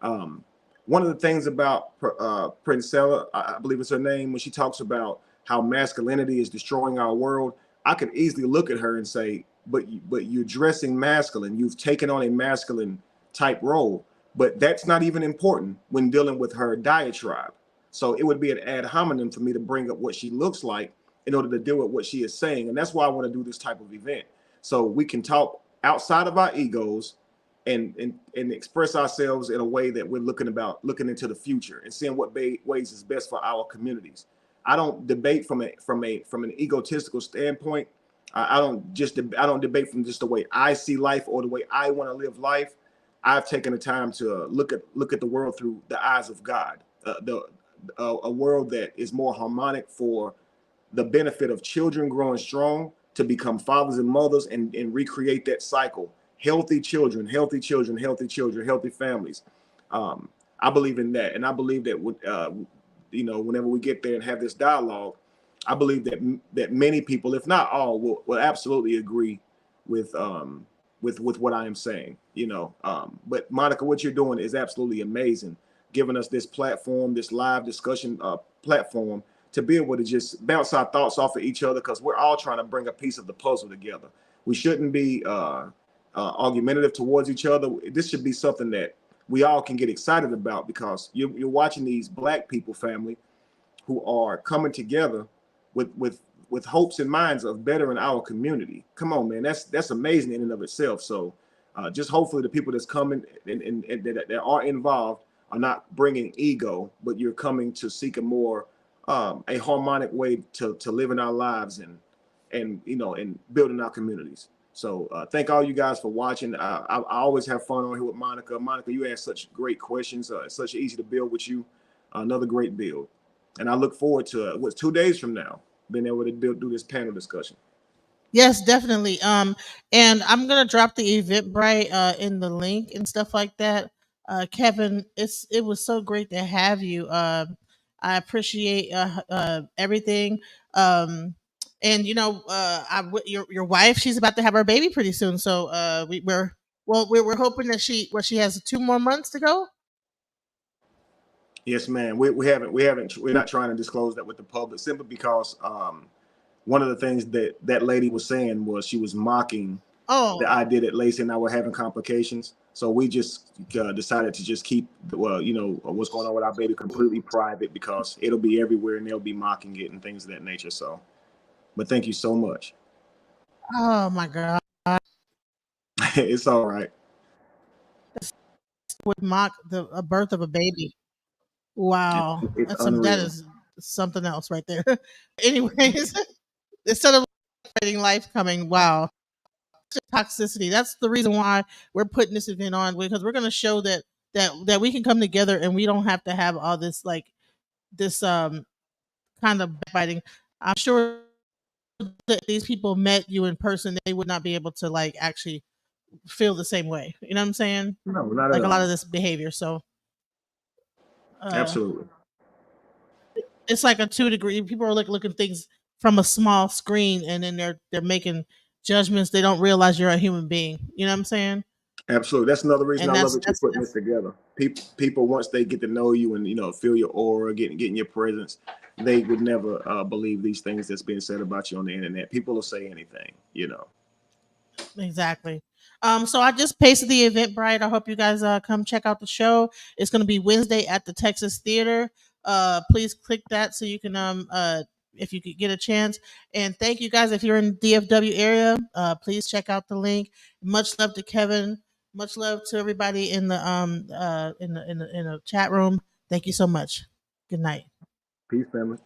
Um, One of the things about Princella, I believe it's her name, when she talks about how masculinity is destroying our world, I could easily look at her and say, but you're dressing masculine. You've taken on a masculine type role, but that's not even important when dealing with her diatribe. So it would be an ad hominem for me to bring up what she looks like in order to deal with what she is saying. And that's why I want to do this type of event. So we can talk outside of our egos and express ourselves in a way that we're looking into the future and seeing what ways is best for our communities. I don't debate from an egotistical standpoint. I don't debate from just the way I see life or the way I want to live life. I've taken the time to look at the world through the eyes of God, a world that is more harmonic for the benefit of children growing strong to become fathers and mothers and recreate that cycle. Healthy children, healthy children, healthy children, healthy families. I believe in that, and I believe that whenever we get there and have this dialogue, I believe that many people, if not all, will absolutely agree with what I am saying. But Monica, what you're doing is absolutely amazing, giving us this platform, this live discussion platform to be able to just bounce our thoughts off of each other because we're all trying to bring a piece of the puzzle together. We shouldn't be argumentative towards each other. This should be something that we all can get excited about because you're watching these Black people, family, who are coming together with hopes and minds of bettering our community. Come on, man, that's amazing in and of itself. So just hopefully the people that's coming and that are involved are not bringing ego, but you're coming to seek a more a harmonic way to live in our lives and building our communities. So thank all you guys for watching. I always have fun on here with Monica. Monica, you ask such great questions. It's such easy to build with you. Another great build. And I look forward to what's 2 days from now, being able to do this panel discussion. Yes, definitely. And I'm gonna drop the Eventbrite in the link and stuff like that. Kevin, it was so great to have you. I appreciate everything. And your wife, she's about to have her baby pretty soon. So we're hoping that she has 2 more months to go. Yes, ma'am. We're not trying to disclose that with the public simply because one of the things that lady was saying was she was mocking the idea that Lacey and I were having complications. So we just decided to just keep what's going on with our baby completely private because it'll be everywhere and they'll be mocking it and things of that nature. So, but thank you so much. Oh my God. It's all right. Would mock the birth of a baby. Wow. It's That unreal. is something else right there. Anyways, instead of celebrating life coming, wow. Toxicity. That's the reason why we're putting this event on because we're going to show that we can come together and we don't have to have all this this kind of backbiting. I'm sure that these people met you in person, they would not be able to actually feel the same way. You know what I'm saying? No, not Like at a lot all. of this behavior. So Absolutely. it's like a 2 degree. People are looking things from a small screen, and then they're making judgments. They don't realize you're a human being. You know what I'm saying? Absolutely. That's another reason And I love that you're putting this together. People once they get to know you and feel your aura, getting your presence, they would never believe these things that's being said about you on the internet. People will say anything. Exactly. So I just pasted the Eventbrite. I hope you guys come check out the show. It's going to be Wednesday at the Texas Theater. Please click that so you can if you could get a chance. And thank you guys. If you're in DFW area, please check out the link. Much love to Kevin. Much love to everybody in the in the chat room. Thank you so much. Good night. Peace, family.